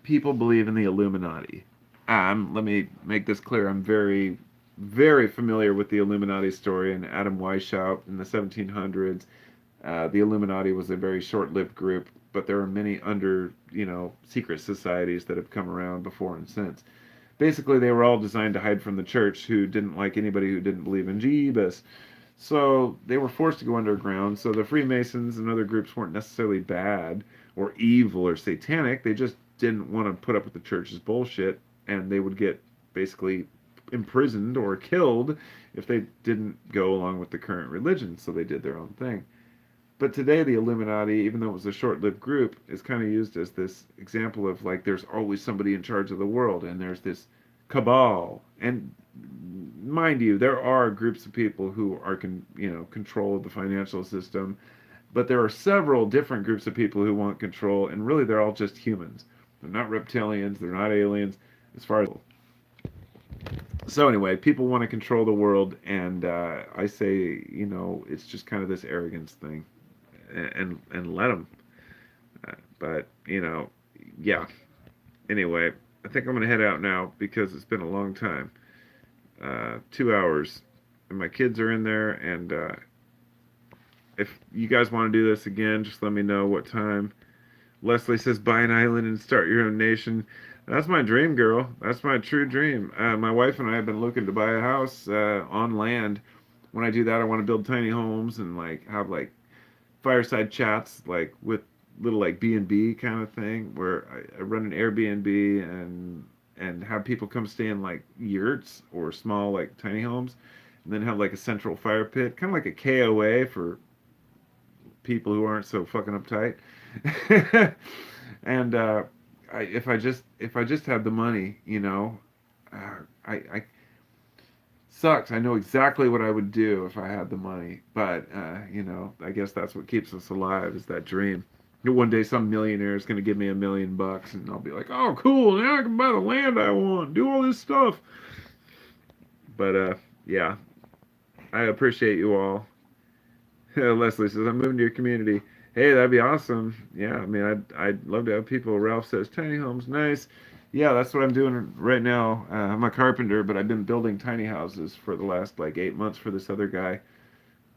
people believe in the Illuminati. Let me make this clear. I'm very, very familiar with the Illuminati story and Adam Weishaupt in the 1700s. The Illuminati was a very short-lived group, but there are many secret societies that have come around before and since. Basically, they were all designed to hide from the church, who didn't like anybody who didn't believe in Jesus. So they were forced to go underground. So the Freemasons and other groups weren't necessarily bad or evil or satanic. They just didn't want to put up with the church's bullshit, and they would get basically imprisoned or killed if they didn't go along with the current religion. So they did their own thing. But today, the Illuminati, even though it was a short-lived group, is kind of used as this example of like there's always somebody in charge of the world, and there's this cabal. And mind you, there are groups of people who are control of the financial system, but there are several different groups of people who want control, and really they're all just humans. They're not reptilians, they're not aliens, as far as. So anyway, people want to control the world, and I say, it's just kind of this arrogance thing, and let them. But yeah. Anyway, I think I'm gonna head out now because it's been a long time. 2 hours, and my kids are in there. And if you guys want to do this again, just let me know what time. Leslie says, buy an island and start your own nation. That's my dream, girl. That's my true dream. My wife and I have been looking to buy a house on land. When I do that, I want to build tiny homes and like have like fireside chats, like with little like B&B kind of thing, where I run an Airbnb and have people come stay in like yurts or small like tiny homes, and then have like a central fire pit, kind of like a KOA for people who aren't so fucking uptight. And if I just had the money, I sucks. I know exactly what I would do if I had the money, but I guess that's what keeps us alive is that dream. One day some millionaire is going to give me $1 million, and I'll be like, "Oh, cool! Now I can buy the land I want, do all this stuff." But yeah, I appreciate you all. Leslie says, I'm moving to your community. Hey, that'd be awesome. Yeah, I mean, I'd love to have people. Ralph says, tiny homes, nice. Yeah, that's what I'm doing right now. I'm a carpenter, but I've been building tiny houses for the last like 8 months for this other guy.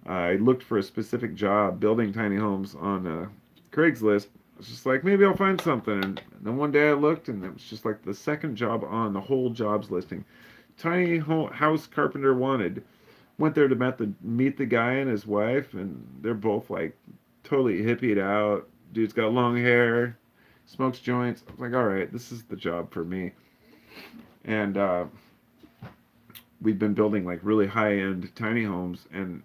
I looked for a specific job building tiny homes on Craigslist. I was just like, maybe I'll find something. And then one day I looked, and it was just like the second job on the whole jobs listing. Tiny house carpenter wanted. Went there to meet the guy and his wife, and they're both like totally hippied out. Dude's got long hair, smokes joints. I was like, all right, this is the job for me. And we've been building like really high end tiny homes, and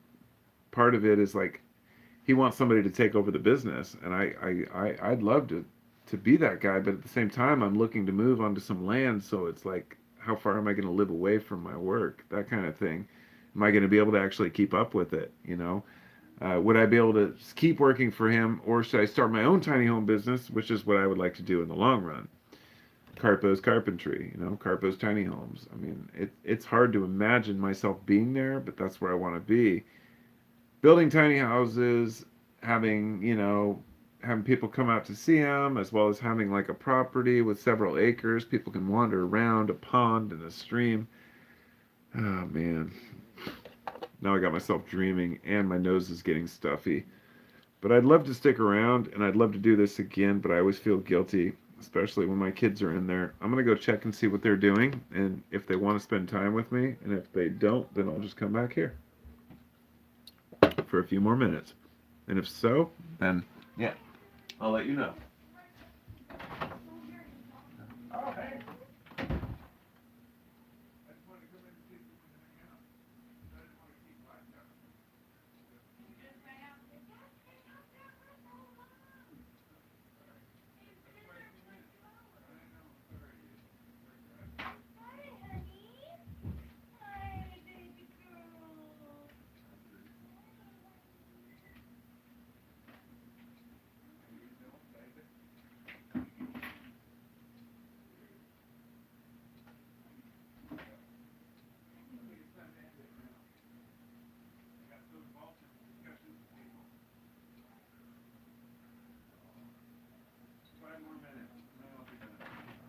part of it is like he wants somebody to take over the business, and I'd love to be that guy, but at the same time, I'm looking to move onto some land, so it's like, how far am I going to live away from my work? That kind of thing. Am I going to be able to actually keep up with it? Would I be able to keep working for him, or should I start my own tiny home business, which is what I would like to do in the long run? Carpo's carpentry, Carpo's tiny homes. I mean, it's hard to imagine myself being there, but that's where I want to be. Building tiny houses, having people come out to see them, as well as having like a property with several acres. People can wander around, a pond and a stream. Oh man, now I got myself dreaming, and my nose is getting stuffy. But I'd love to stick around, and I'd love to do this again, but I always feel guilty, especially when my kids are in there. I'm going to go check and see what they're doing, and if they want to spend time with me, and if they don't, then I'll just come back here for a few more minutes. And if so, then yeah, I'll let you know. Oh, hey.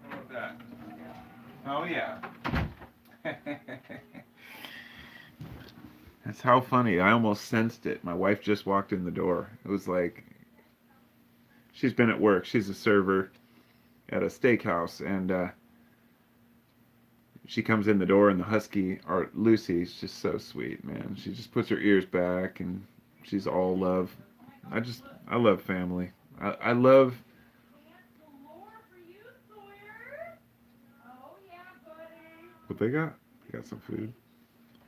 How about that? Oh yeah. That's how funny. I almost sensed it. My wife just walked in the door. It was like she's been at work. She's a server at a steakhouse, and she comes in the door, and the husky, or Lucy's just so sweet, man. She just puts her ears back, and she's all love. I love family. I love what they got. They got some food.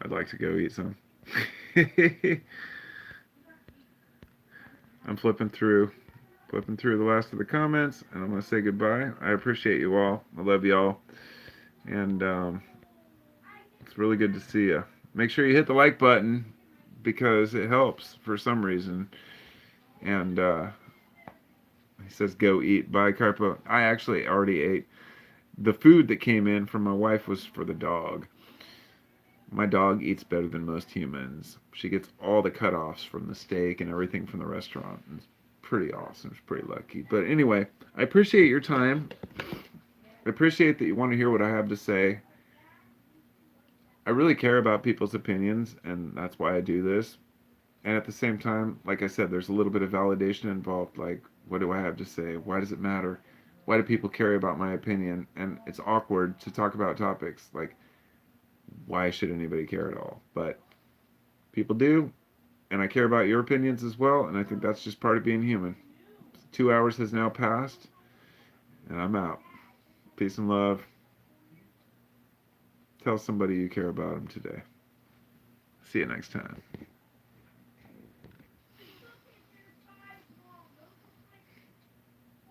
I'd like to go eat some. I'm flipping through the last of the comments, and I'm gonna say goodbye. I appreciate you all. I love y'all, and it's really good to see you. Make sure you hit the like button because it helps for some reason. And he says, "Go eat." Bye, Carpo. I actually already ate. The food that came in from my wife was for the dog. My dog eats better than most humans. She gets all the cutoffs from the steak and everything from the restaurant. It's pretty awesome. She's pretty lucky. But anyway, I appreciate your time. I appreciate that you want to hear what I have to say. I really care about people's opinions, and that's why I do this. And at the same time, like I said, there's a little bit of validation involved. Like, what do I have to say? Why does it matter? Why do people care about my opinion? And it's awkward to talk about topics like, why should anybody care at all? But people do, and I care about your opinions as well, and I think that's just part of being human. 2 hours has now passed, and I'm out. Peace and love. Tell somebody you care about them today. See you next time.